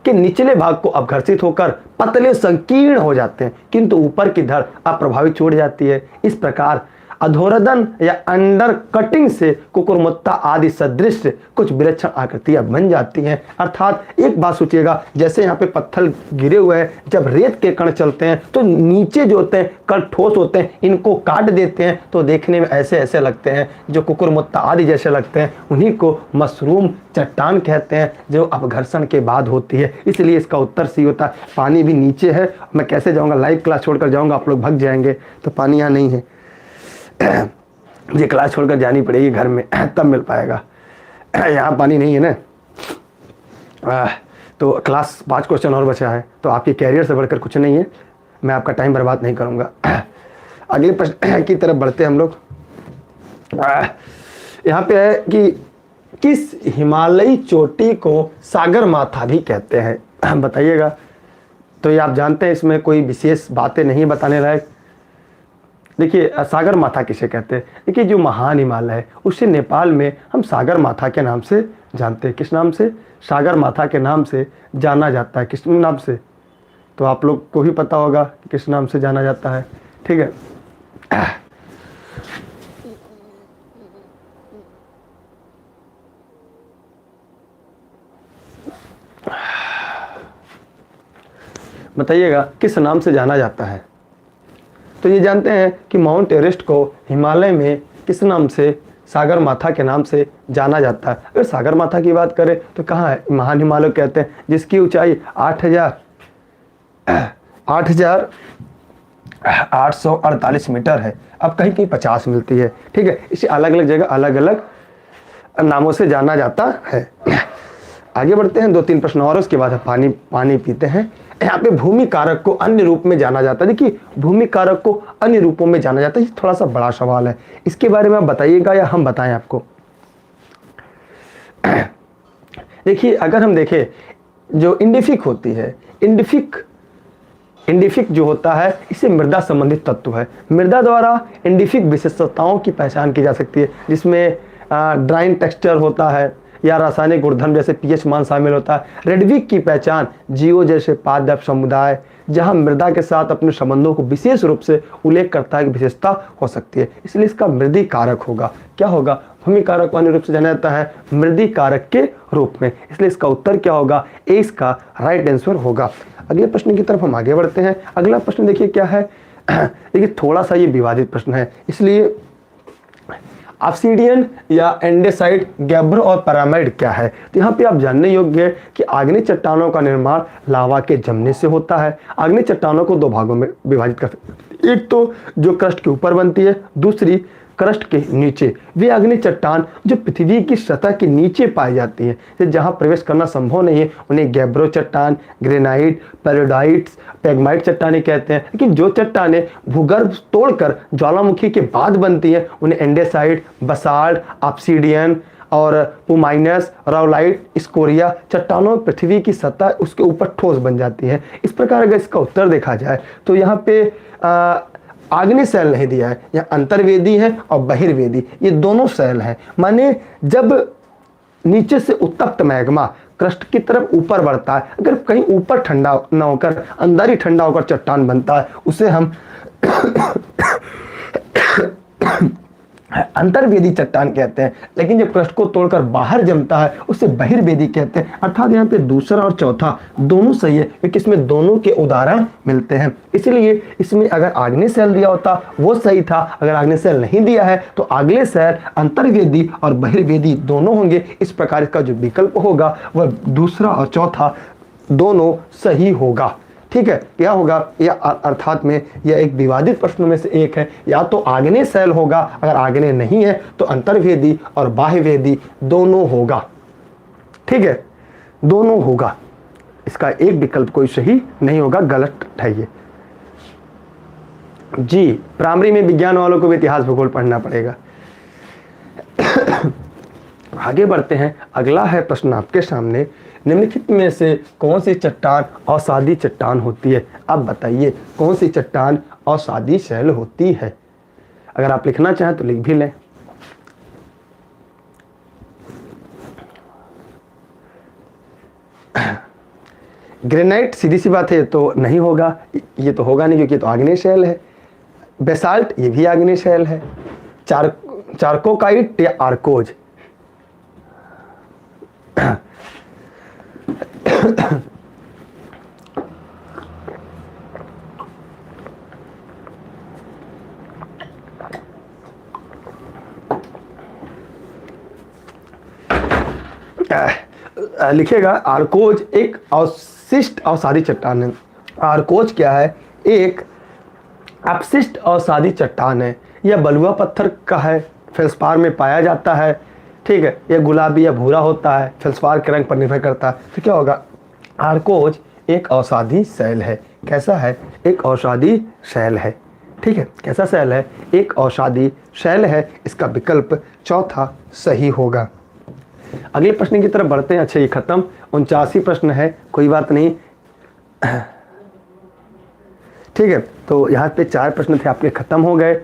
A: के निचले भाग को अपघर्षित होकर पतले संकीर्ण हो जाते हैं, किंतु ऊपर की धड़ अप्रभावित छोड़ जाती है। इस प्रकार अधोरदन या अंडर कटिंग से कुकुरमुत्ता आदि सदृश कुछ विलक्षण आकृतियां बन जाती हैं। अर्थात एक बात सोचिएगा, जैसे यहाँ पे पत्थर गिरे हुए हैं, जब रेत के कण चलते हैं तो नीचे जो होते हैं कण ठोस होते हैं, इनको काट देते हैं तो देखने में ऐसे ऐसे लगते हैं, जो कुकुरमुत्ता आदि जैसे लगते हैं, उन्हीं को मशरूम चट्टान कहते हैं, जो अपघर्षण के बाद होती है। इसलिए इसका उत्तर सी होता है। पानी भी नीचे है, मैं कैसे जाऊँगा, लाइव क्लास छोड़कर जाऊँगा, आप लोग भाग जाएंगे, तो पानी यहाँ नहीं है, ये क्लास छोड़कर जानी पड़ेगी घर में, तब मिल पाएगा। यहाँ पानी नहीं है ना। तो क्लास 5 क्वेश्चन और बचा है, तो आपके कैरियर से बढ़कर कुछ नहीं है, मैं आपका टाइम बर्बाद नहीं करूँगा। अगले प्रश्न की तरफ बढ़ते हैं हम लोग। यहाँ पे है कि किस हिमालयी चोटी को सागर माथा भी कहते हैं, बताइएगा। तो ये आप जानते हैं, इसमें कोई विशेष बातें नहीं बताने लायक। देखिए, सागर माथा किसे कहते हैं? देखिए, जो महान हिमालय है उसे नेपाल में हम सागर माथा के नाम से जानते हैं। किस नाम से? सागर माथा के नाम से जाना जाता है। किस नाम से? तो आप लोग को भी पता होगा किस नाम से जाना जाता है, ठीक है। बताइएगा किस नाम से जाना जाता है। तो ये जानते हैं कि माउंट एवरेस्ट को हिमालय में किस नाम से, सागर माथा के नाम से जाना जाता है। अगर सागर माथा की बात करें तो कहाँ है? महान हिमालय कहते हैं, जिसकी ऊंचाई 8,848 मीटर है। अब कहीं कहीं 50 मिलती है, ठीक है। इसे अलग अलग जगह अलग अलग नामों से जाना जाता है। आगे बढ़ते हैं, 2-3 प्रश्न और, उसके बाद पानी पानी पीते हैं। यहाँ पे भूमि कारक को अन्य रूप में जाना जाता है। देखिए, भूमि कारक को अन्य रूपों में जाना जाता है, ये थोड़ा सा बड़ा सवाल है, इसके बारे में आप बताइएगा या हम बताएं आपको। देखिए, अगर हम देखें, जो इंडिफिक होती है, इंडिफिक जो होता है, इसे मृदा संबंधित तत्व है। मृदा द्वारा इंडिफिक विशेषताओं की पहचान की जा सकती है, जिसमें ड्राइंग टेक्सचर होता है या रासायनिक गुणधर्म जैसे पीएच मान शामिल होता है। रेडविक की पहचान जीओ जैसे पादप समुदाय, जहां मृदा के साथ अपने संबंधों को विशेष रूप से उल्लेख करता है, कि विशेषता हो सकती है, इसलिए इसका मृदी कारक होगा। क्या होगा? भूमि कारक को अन्य रूप से जाना जाता है मृदी कारक के रूप में, इसलिए इसका उत्तर क्या होगा? ए इसका राइट आंसर होगा। अगले प्रश्न की तरफ हम आगे बढ़ते हैं। अगला प्रश्न देखिए क्या है। देखिए, थोड़ा सा ये विवादित प्रश्न है, इसलिए ऑब्सीडियन या एंडेसाइट, गैब्रो और पिरामिड क्या है? तो यहाँ पे आप जानने योग्य है कि आग्नेय चट्टानों का निर्माण लावा के जमने से होता है। आग्नेय चट्टानों को 2 भागों में विभाजित कर सकते हैं, एक तो जो क्रस्ट के ऊपर बनती है, दूसरी क्रस्ट के नीचे। वे आग्नेय चट्टान जो पृथ्वी की सतह के नीचे पाई जाती है, जहां प्रवेश करना संभव नहीं है, उन्हें गैब्रो चट्टान, ग्रेनाइट, पेलोडाइट्स, पेग्माइट चट्टानें कहते हैं। लेकिन जो चट्टानें भूगर्भ तोड़कर ज्वालामुखी के बाद बनती हैं, उन्हें एंडेसाइट, बसाल्ट, ऑब्सीडियन और पुमाइनस, राउलाइट, स्कोरिया चट्टानों पृथ्वी की सतह उसके ऊपर ठोस बन जाती है। इस प्रकार अगर इसका उत्तर देखा जाए तो यहाँ पे आग्नेय सेल नहीं दिया है, यहाँ अंतर्वेदी है और बहिर्वेदी, ये दोनों सेल हैं। माने जब नीचे से उत्तप्त मैग्मा क्रस्ट की तरफ ऊपर बढ़ता है, अगर कहीं ऊपर ठंडा न होकर अंदर ही ठंडा होकर चट्टान बनता है, उसे हम अंतर्वेदी चट्टान कहते हैं। लेकिन जब क्रस्ट को तोड़कर बाहर जमता है, उसे बहिर्वेदी कहते हैं। अर्थात यहाँ पे दूसरा और चौथा दोनों सही है, क्योंकि इसमें दोनों के उदाहरण मिलते हैं। इसलिए इसमें अगर आग्नेय सेल दिया होता वो सही था, अगर आग्नेय सेल नहीं दिया है तो अगले सेल अंतर्वेदी और बहिर्वेदी दोनों होंगे। इस प्रकार इसका जो विकल्प होगा वह दूसरा और चौथा दोनों सही होगा, ठीक है। क्या होगा? या अर्थात में यह एक विवादित प्रश्नों में से एक है, या तो आग्नेय सेल होगा, अगर आग्नेय नहीं है तो अंतर्वेदी और बाह्यवेदी दोनों होगा, ठीक है, दोनों होगा। इसका एक विकल्प कोई सही नहीं होगा, गलत है ये जी। प्राइमरी में विज्ञान वालों को भी इतिहास भूगोल पढ़ना पड़ेगा। आगे बढ़ते हैं। अगला है प्रश्न आपके सामने, निम्नलिखित में से कौन सी चट्टान असादी चट्टान होती है? अब बताइए कौन सी चट्टान असादी शैल होती है? अगर आप लिखना चाहें तो लिख भी लें। ग्रेनाइट सीधी सी बात है तो नहीं होगा, ये तो होगा नहीं क्योंकि ये तो आग्नेय शैल है। बेसाल्ट ये भी आग्नेय शैल है। चारकोकाइट या आर्कोज, लिखेगा आर्कोज एक अवशिष्ट अवसादी चट्टान है। आर्कोज क्या है? एक अपशिष्ट अवसादी चट्टान है। यह बलुआ पत्थर का है, फेल्सपार में पाया जाता है। ठीक है, यह गुलाबी या भूरा होता है, फेल्सपार के रंग पर निर्भर करता है। तो क्या होगा? आर्कोज एक अवसादी शैल है। कैसा है? एक अवसादी शैल है। ठीक है, कैसा शैल है? एक अवसादी शैल है। इसका विकल्प चौथा सही होगा। अगले प्रश्न की तरफ बढ़ते हैं। अच्छा, ये खत्म, 79 प्रश्न है, कोई बात नहीं। ठीक है, तो यहाँ पे 4 प्रश्न थे आपके, खत्म हो गए।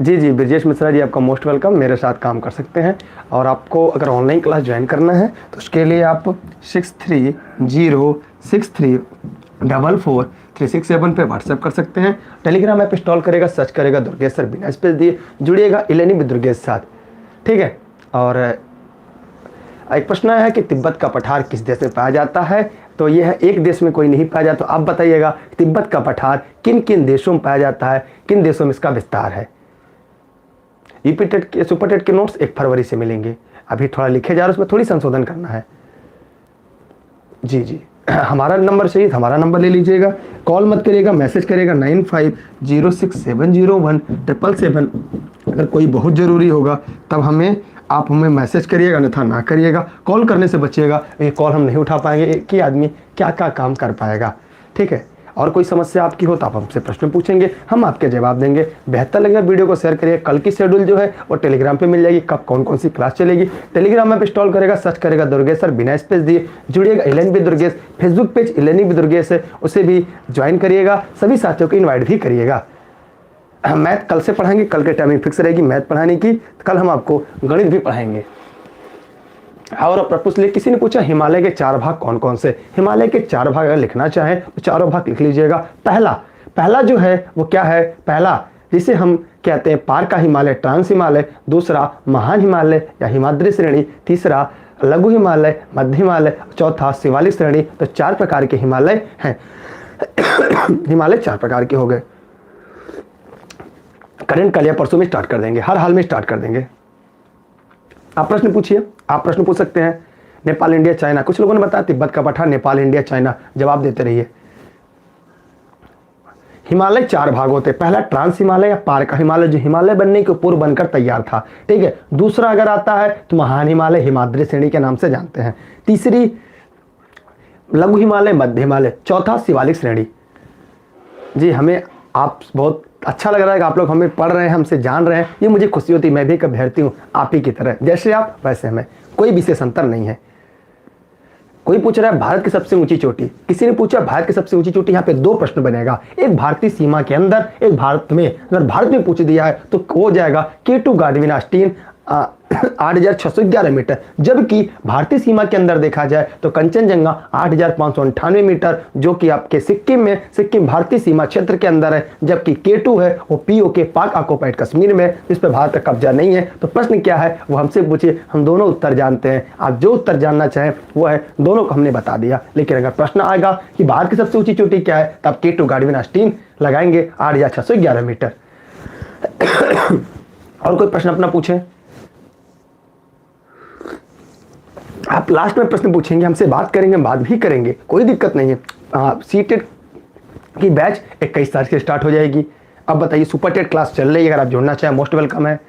A: जी जी ब्रजेश मिश्रा जी, आपका मोस्ट वेलकम, मेरे साथ काम कर सकते हैं। और आपको अगर ऑनलाइन क्लास ज्वाइन करना है तो उसके लिए आप 6306344367 पे व्हाट्सएप कर सकते हैं। टेलीग्राम ऐप इंस्टॉल करेगा, सर्च करेगा दुर्गेश सर बिना स्पेस दिए, जुड़िएगा इलेनी विद दुर्गेश साथ। ठीक है, और एक प्रश्न है कि तिब्बत का पठार किस देश में पाया जाता है? तो यह है एक देश में कोई नहीं पाया जाता। तो आप बताइएगा तिब्बत का पठार किन किन देशों में पाया जाता है, किन देशों में इसका विस्तार है। यूपी टेट के सुपर टेट के नोट्स 1 फरवरी से मिलेंगे। अभी थोड़ा लिखे जा रहा है, उसमें थोड़ी संशोधन करना है। जी जी, हमारा नंबर चाहिए तो हमारा नंबर ले लीजिएगा, कॉल मत करिएगा, मैसेज करिएगा 9506701777। अगर कोई बहुत ज़रूरी होगा तब आप हमें मैसेज करिएगा, अन्यथा ना करिएगा। कॉल करने से बचिएगा, ये कॉल हम नहीं उठा पाएंगे। एक ही आदमी क्या क्या काम कर पाएगा। ठीक है, और कोई समस्या आपकी हो तो आप हमसे प्रश्न पूछेंगे, हम आपके जवाब देंगे। बेहतर लगेगा वीडियो को शेयर करिए। कल की शेड्यूल जो है वो टेलीग्राम पे मिल जाएगी, कब कौन कौन सी क्लास चलेगी। टेलीग्राम ऐप इंस्टॉल करेगा, सर्च करेगा दुर्गेश सर बिना स्पेस दिए, जुड़िएगा इलेनी विद दुर्गेश। फेसबुक पेज इलेनी विद दुर्गेश है, उसे भी ज्वाइन करिएगा। सभी साथियों को इन्वाइट भी करिएगा। मैथ कल से पढ़ाएंगे, कल के टाइमिंग फिक्स रहेगी मैथ पढ़ाने की। कल हम आपको गणित भी पढ़ाएंगे। और प्रपूछ लिए किसी ने पूछा हिमालय के 4 भाग कौन कौन से? हिमालय के 4 भाग अगर लिखना चाहें तो चारों भाग लिख लीजिएगा। पहला जो है वो क्या है? पहला जिसे हम कहते हैं पार का हिमालय, ट्रांस हिमालय। दूसरा महान हिमालय या हिमाद्री श्रेणी। तीसरा लघु हिमालय, मध्य हिमालय। चौथा शिवालिक श्रेणी। तो 4 प्रकार के हिमालय हैं। हिमालय 4 प्रकार के हो गए। करंट कल या परसों में स्टार्ट कर देंगे, हर हाल में स्टार्ट कर देंगे। आप प्रश्न पूछिए, आप प्रश्न पूछ सकते हैं। नेपाल, इंडिया, चाइना, कुछ लोगों ने बताया तिब्बत का पठार नेपाल, इंडिया, चाइना। जवाब देते रहिए। हिमालय 4 भाग होते हैं। पहला ट्रांस हिमालय या पार का हिमालय, जो हिमालय बनने के पूर्व बनकर तैयार था। ठीक है, दूसरा अगर आता है तो महान हिमालय, हिमाद्री श्रेणी के नाम से जानते हैं। तीसरी लघु हिमालय, मध्य हिमालय। चौथा शिवालिक श्रेणी। जी, हमें आप बहुत अच्छा लग रहा है कि आप लोग हमें पढ़ रहे हैं, हमसे जान रहे हैं, ये मुझे खुशी होती है। मैं भी एक अभ्यर्थी हूँ आप ही की तरह, जैसे आप वैसे मैं, कोई विशेष अंतर नहीं है। कोई पूछ रहा है भारत की सबसे ऊंची चोटी, किसी ने पूछा भारत की सबसे ऊंची चोटी। यहाँ पे 2 प्रश्न बनेगा, एक भारतीय सीमा के अंदर, एक भारत में। अगर भारत में पूछ दिया है तो हो जाएगा K2 गार्डविन आस्टीन 8611 मीटर। जबकि भारतीय सीमा के अंदर देखा जाए तो कंचनजंगा 8598 मीटर, जो कि आपके सिक्किम में, सिक्किम भारतीय सीमा क्षेत्र के अंदर है। जबकि K2 है वो POK, पाक ऑक्युपाइड कश्मीर में, जिस पर भारत का कब्जा नहीं है। तो प्रश्न क्या है वो हमसे पूछिए, हम दोनों उत्तर जानते हैं। आप जो उत्तर जानना चाहें वो है, दोनों को हमने बता दिया। लेकिन अगर प्रश्न आएगा कि भारत की सबसे ऊंची चोटी क्या है, तब K2 गार्डविन आस्टीन लगाएंगे 8611 मीटर। और कोई प्रश्न अपना पूछें। आप लास्ट में प्रश्न पूछेंगे, हमसे बात करेंगे, बात भी करेंगे, कोई दिक्कत नहीं है। सीटेट की बैच 21 तारीख से स्टार्ट हो जाएगी। अब बताइए, सुपर टेट क्लास चल रही है, अगर आप जुड़ना चाहें मोस्ट वेलकम है।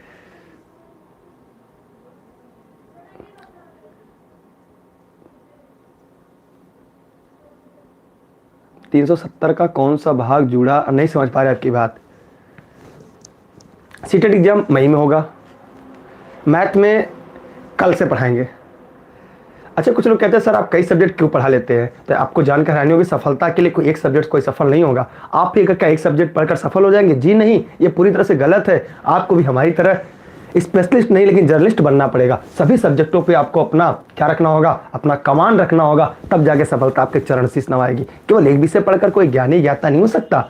A: $370 का कौन सा भाग जुड़ा? नहीं समझ पा रहे आपकी बात। सीटेट एग्जाम मई में होगा, मैथ में कल से पढ़ाएंगे। अच्छा, कुछ लोग कहते हैं सर आप कई सब्जेक्ट क्यों पढ़ा लेते हैं? तो आपको जानकर हैरानी होगी, सफलता के लिए कोई एक सब्जेक्ट कोई सफल नहीं होगा। आप भी अगर क्या एक सब्जेक्ट पढ़कर सफल हो जाएंगे? जी नहीं, ये पूरी तरह से गलत है। आपको भी हमारी तरह स्पेशलिस्ट नहीं लेकिन जर्नलिस्ट बनना पड़ेगा। सभी सब्जेक्टों पे आपको अपना क्या रखना होगा, अपना कमांड रखना होगा, तब जाके सफलता आपके चरण शीश नवाएगी। केवल एक विषय पढ़कर कोई ज्ञानी ज्ञाता नहीं हो सकता।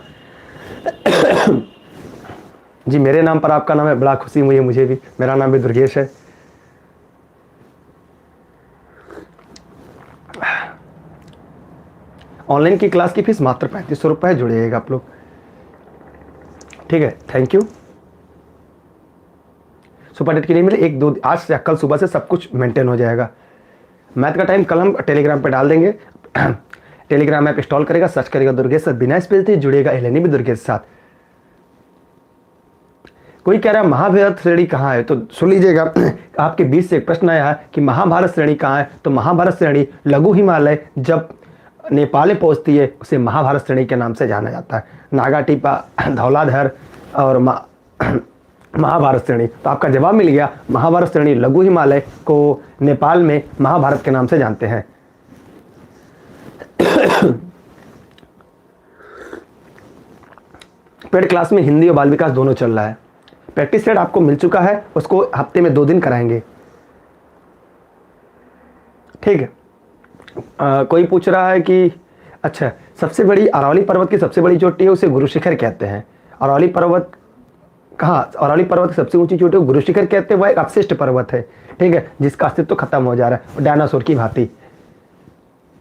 A: जी मेरे नाम पर आपका नाम है, बड़ा खुशी हुई है मुझे भी। मेरा नाम भी दुर्गेश है। ऑनलाइन की क्लास की फीस मात्र 3500 रुपये है, जुड़िएगा आप लोग, ठीक है। Thank you. सुपर डेट की नहीं मिले, एक दो आज से कल सुबह से सब कुछ मेंटेन हो जाएगा। मैथ का टाइम कल हम टेलीग्राम पे डाल देंगे। टेलीग्राम ऐप इंस्टॉल करेगा, सर्च करेगा दुर्गेश सर, बिना स्पेस दिए जुड़ेगा एलएनई भी दुर्गेश के साथ। कोई कह रहा है महाभारत श्रेणी कहाँ है, तो सुन लीजिएगा। आपके बीच से एक प्रश्न आया है कि महाभारत श्रेणी कहाँ है, तो महाभारत श्रेणी लघु हिमालय जब नेपाल में पहुंचती है उसे महाभारत श्रेणी के नाम से जाना जाता है। नागाटीपा, धौलाधर और महाभारत श्रेणी। तो आपका जवाब मिल गया, महाभारत श्रेणी लघु हिमालय को नेपाल में महाभारत के नाम से जानते हैं। पेड क्लास में हिंदी और बाल विकास दोनों चल रहा है। प्रैक्टिस सेट आपको मिल चुका है, उसको हफ्ते में 2 दिन कराएंगे, ठीक है। कोई पूछ रहा है कि अच्छा सबसे बड़ी अरावली पर्वत की सबसे बड़ी चोटी है उसे गुरु शिखर कहते हैं। अरावली पर्वत कहाँ, अरावली पर्वत की सबसे ऊंची चोटी को गुरु शिखर कहते हैं। वह एक अवशिष्ट पर्वत है, ठीक है, जिसका अस्तित्व खत्म हो जा रहा है डायनासोर की भांति,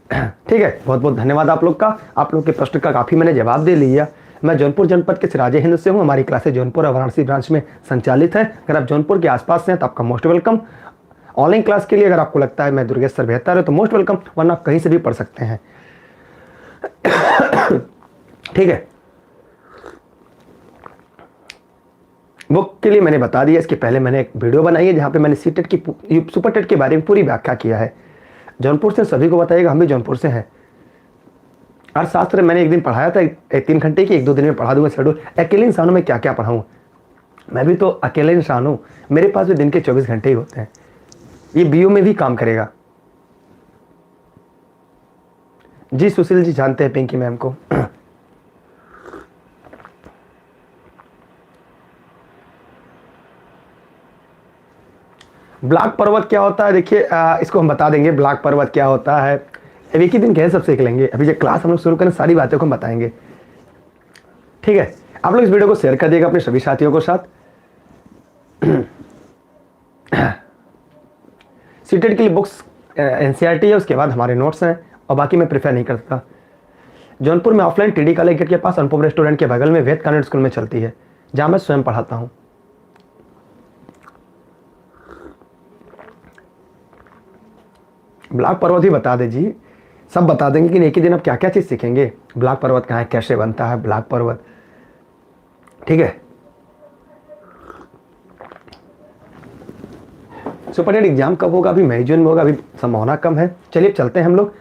A: ठीक है। बहुत बहुत धन्यवाद आप लोग का। आप लोग के प्रश्न का काफ़ी मैंने जवाब दे लिया। मैं जौनपुर जनपद के सिराजे हिंद से हूँ। हमारी क्लासेज जौनपुर और वाराणसी ब्रांच में संचालित है। अगर आप जौनपुर के आसपास से हैं तो आपका मोस्ट वेलकम। ऑनलाइन क्लास के लिए अगर आपको लगता है मैं दुर्गेश सर बेहतर है तो मोस्ट वेलकम, वरना आप कहीं से भी पढ़ सकते हैं, ठीक है। बुक के लिए मैंने बता दिया, इसके पहले मैंने एक वीडियो बनाई है जहाँ पे मैंने सीटेट की सुपर टेट के बारे में पूरी व्याख्या किया है। जौनपुर से सभी को बताइएगा, हम भी जौनपुर से हैं। अर्थशास्त्र मैंने एक दिन पढ़ाया था, 3 घंटे की, 1-2 दिन में पढ़ा दूंगा शेड्यूल। अकेले इंसानों में क्या क्या पढ़ाऊँ, मैं भी तो अकेले इंसान हूँ, मेरे पास भी दिन के 24 घंटे ही होते हैं। ये बीओ में भी काम करेगा। जी सुशील जी जानते हैं पिंकी मैम को। ब्लैक पर्वत क्या होता है, देखिए इसको हम बता देंगे ब्लैक पर्वत क्या होता है। अब एक ही दिन कैसे सब सीख लेंगे, अभी जब क्लास हम लोग शुरू करें सारी बातों को हम बताएंगे, ठीक है। आप लोग इस वीडियो को शेयर कर दिएगा अपने सभी साथियों के साथ। सीटेट के लिए बुक्स एनसीईआरटी है, उसके बाद हमारे नोट्स हैं, और बाकी मैं प्रेफर नहीं करता। जौनपुर में ऑफलाइन टीडी कॉलेज गेट के पास अनुपम रेस्टोरेंट के बगल में वेद कॉन्वेंट स्कूल में चलती है, जहाँ मैं स्वयं पढ़ाता हूँ। ब्लैक पर्वत ही बता दे जी, सब बता देंगे कि एक ही दिन आप क्या क्या चीज़ सीखेंगे। ब्लैक पर्वत कहाँ है, कैसे बनता है ब्लैक पर्वत, ठीक है। सुपर टेट एग्जाम कब होगा, अभी मई जून में होगा, अभी संभावना कम है। चलिए चलते हैं हम लोग।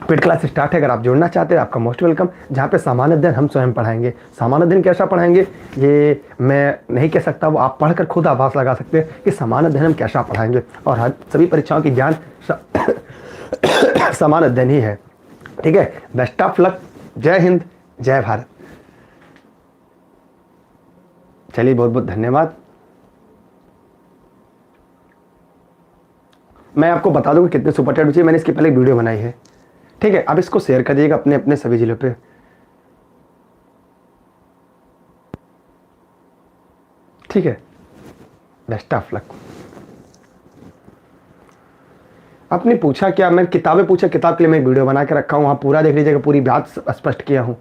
A: पेड क्लास स्टार्ट है, अगर आप जुड़ना चाहते हैं आपका मोस्ट वेलकम। जहाँ पे सामान्य अध्ययन हम स्वयं पढ़ाएंगे। सामान्य अध्ययन कैसा पढ़ाएंगे ये मैं नहीं कह सकता, वो आप पढ़कर खुद आभास लगा सकते हैं कि सामान्य अध्ययन हम कैसा पढ़ाएंगे। और हर सभी परीक्षाओं की ज्ञान सामान्य अध्ययन ही है, ठीक है। बेस्ट ऑफ लक, जय हिंद, जय भारत। चलिए बहुत बहुत धन्यवाद। मैं आपको बता दूंगा कितने सुपर चैट चाहिए, मैंने इसकी पहले एक वीडियो बनाई है, ठीक है। आप इसको शेयर कर दीजिएगा अपने अपने सभी जिलों पे, ठीक है। Best of luck. आपने पूछा क्या, मैं किताबें पूछा, किताब के लिए मैं वीडियो बना के रखा हूँ, वहाँ पूरा देख लीजिएगा, पूरी बात स्पष्ट किया हूँ,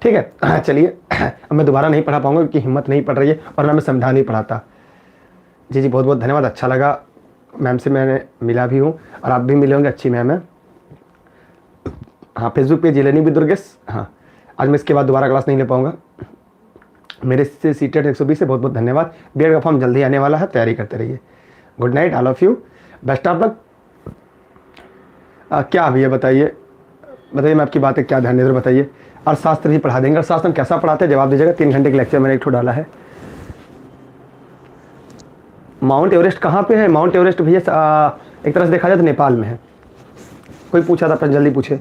A: ठीक है। चलिए अब मैं दोबारा नहीं पढ़ा पाऊंगा क्योंकि हिम्मत नहीं पड़ रही है, और ना मैं संविधान नहीं पढ़ाता। जी जी बहुत बहुत धन्यवाद, अच्छा लगा। मैम से मैंने मिला भी हूँ और आप भी मिले होंगे, अच्छी मैम है। हाँ फेसबुक पे एलएनई भी दुर्गेश। हाँ आज मैं इसके बाद दोबारा क्लास नहीं ले पाऊँगा। मेरे से सीटेट 120 से बहुत बहुत धन्यवाद। बीएड का फॉर्म जल्दी आने वाला है, तैयारी करते रहिए। Good night all of you, best of luck. क्या भैया बताइए मैं आपकी बातें क्या ध्यान दे रहा बताइए। अर्थशास्त्र ही पढ़ा देंगे। अर्थशास्त्र हम कैसा पढ़ाते हैं जवाब दीजिएगा। 3 घंटे के लेक्चर मैंने एक ठो डाला है। माउंट एवरेस्ट कहाँ पे है? माउंट एवरेस्ट भैया एक तरह से देखा जाए तो नेपाल में है। कोई पूछा था, जल्दी पूछे।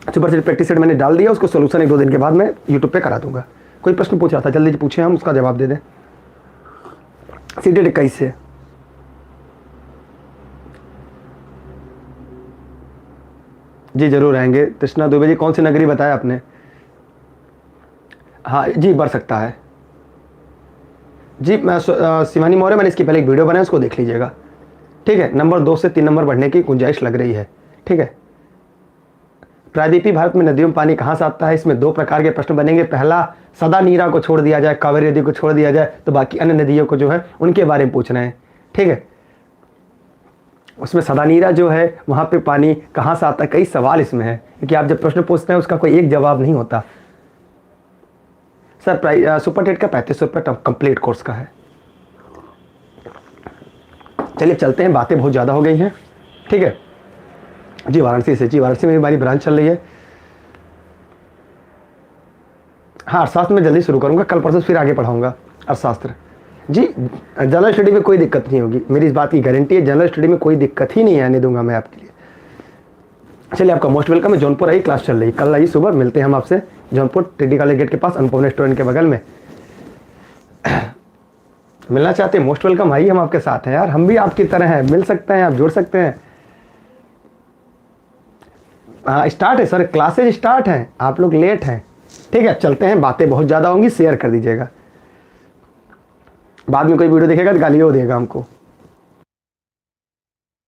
A: सुपर सेट प्रैक्टिस सेट मैंने डाल दिया, उसको सोल्यूशन 1-2 दिन के बाद मैं यूट्यूब पे करा दूंगा। कोई प्रश्न पूछ रहा था, जल्दी पूछे, हम उसका जवाब दे दें। सीटेड 21 से। जी जरूर आएंगे। कृष्णा दुबे जी कौन सी नगरी बताया आपने? हाँ जी बढ़ सकता है जी। मैं शिवानी मौर्य, मैंने इसकी पहले एक वीडियो बनाया, उसको देख लीजिएगा। ठीक है, नंबर 2 से 3 नंबर बढ़ने की गुंजाइश लग रही है। ठीक है। प्रायद्वीपीय भारत में नदियों में पानी कहाँ से आता है? इसमें 2 प्रकार के प्रश्न बनेंगे। पहला, सदा नीरा को छोड़ दिया जाए, कावेरी नदी को छोड़ दिया जाए, तो बाकी अन्य नदियों को जो है उनके बारे में पूछ रहे हैं। ठीक है। उसमें सदा नीरा जो है वहाँ पे पानी कहाँ से आता है, कई सवाल इसमें है, क्योंकि आप जब प्रश्न पूछते हैं उसका कोई एक जवाब नहीं होता। सर सुपर टेट का 3500 रुपये कंप्लीट कोर्स का है। चलिए चलते हैं, बातें बहुत ज़्यादा हो गई हैं। ठीक है जी। वाराणसी से, जी वाराणसी में हमारी ब्रांच चल रही है। हाँ अर्थशास्त्र में जल्दी शुरू करूँगा, कल परसों फिर आगे पढ़ाऊँगा अर्थशास्त्र। जी जनरल स्टडी में कोई दिक्कत नहीं होगी, मेरी इस बात की गारंटी है। जनरल स्टडी में कोई दिक्कत ही नहीं आने दूंगा मैं आपके लिए। चलिए आपका मोस्ट वेलकम है। जौनपुर आई क्लास चल रही, कल आई सुबह, मिलते हैं हम आपसे जौनपुर टीडी कॉलेज गेट के पास, अनुपम रेस्टोरेंट के बगल में। मिलना चाहते हैं, मोस्ट वेलकम। आइए, हम आपके साथ हैं यार, हम भी आपकी तरह हैं, मिल सकते हैं, आप जुड़ सकते हैं। हाँ स्टार्ट है सर, क्लासेज स्टार्ट हैं, आप लोग लेट हैं। ठीक है चलते हैं, बातें बहुत ज़्यादा होंगी, शेयर कर दीजिएगा। बाद में कोई वीडियो देखेगा तो गालियाँ देगा हमको।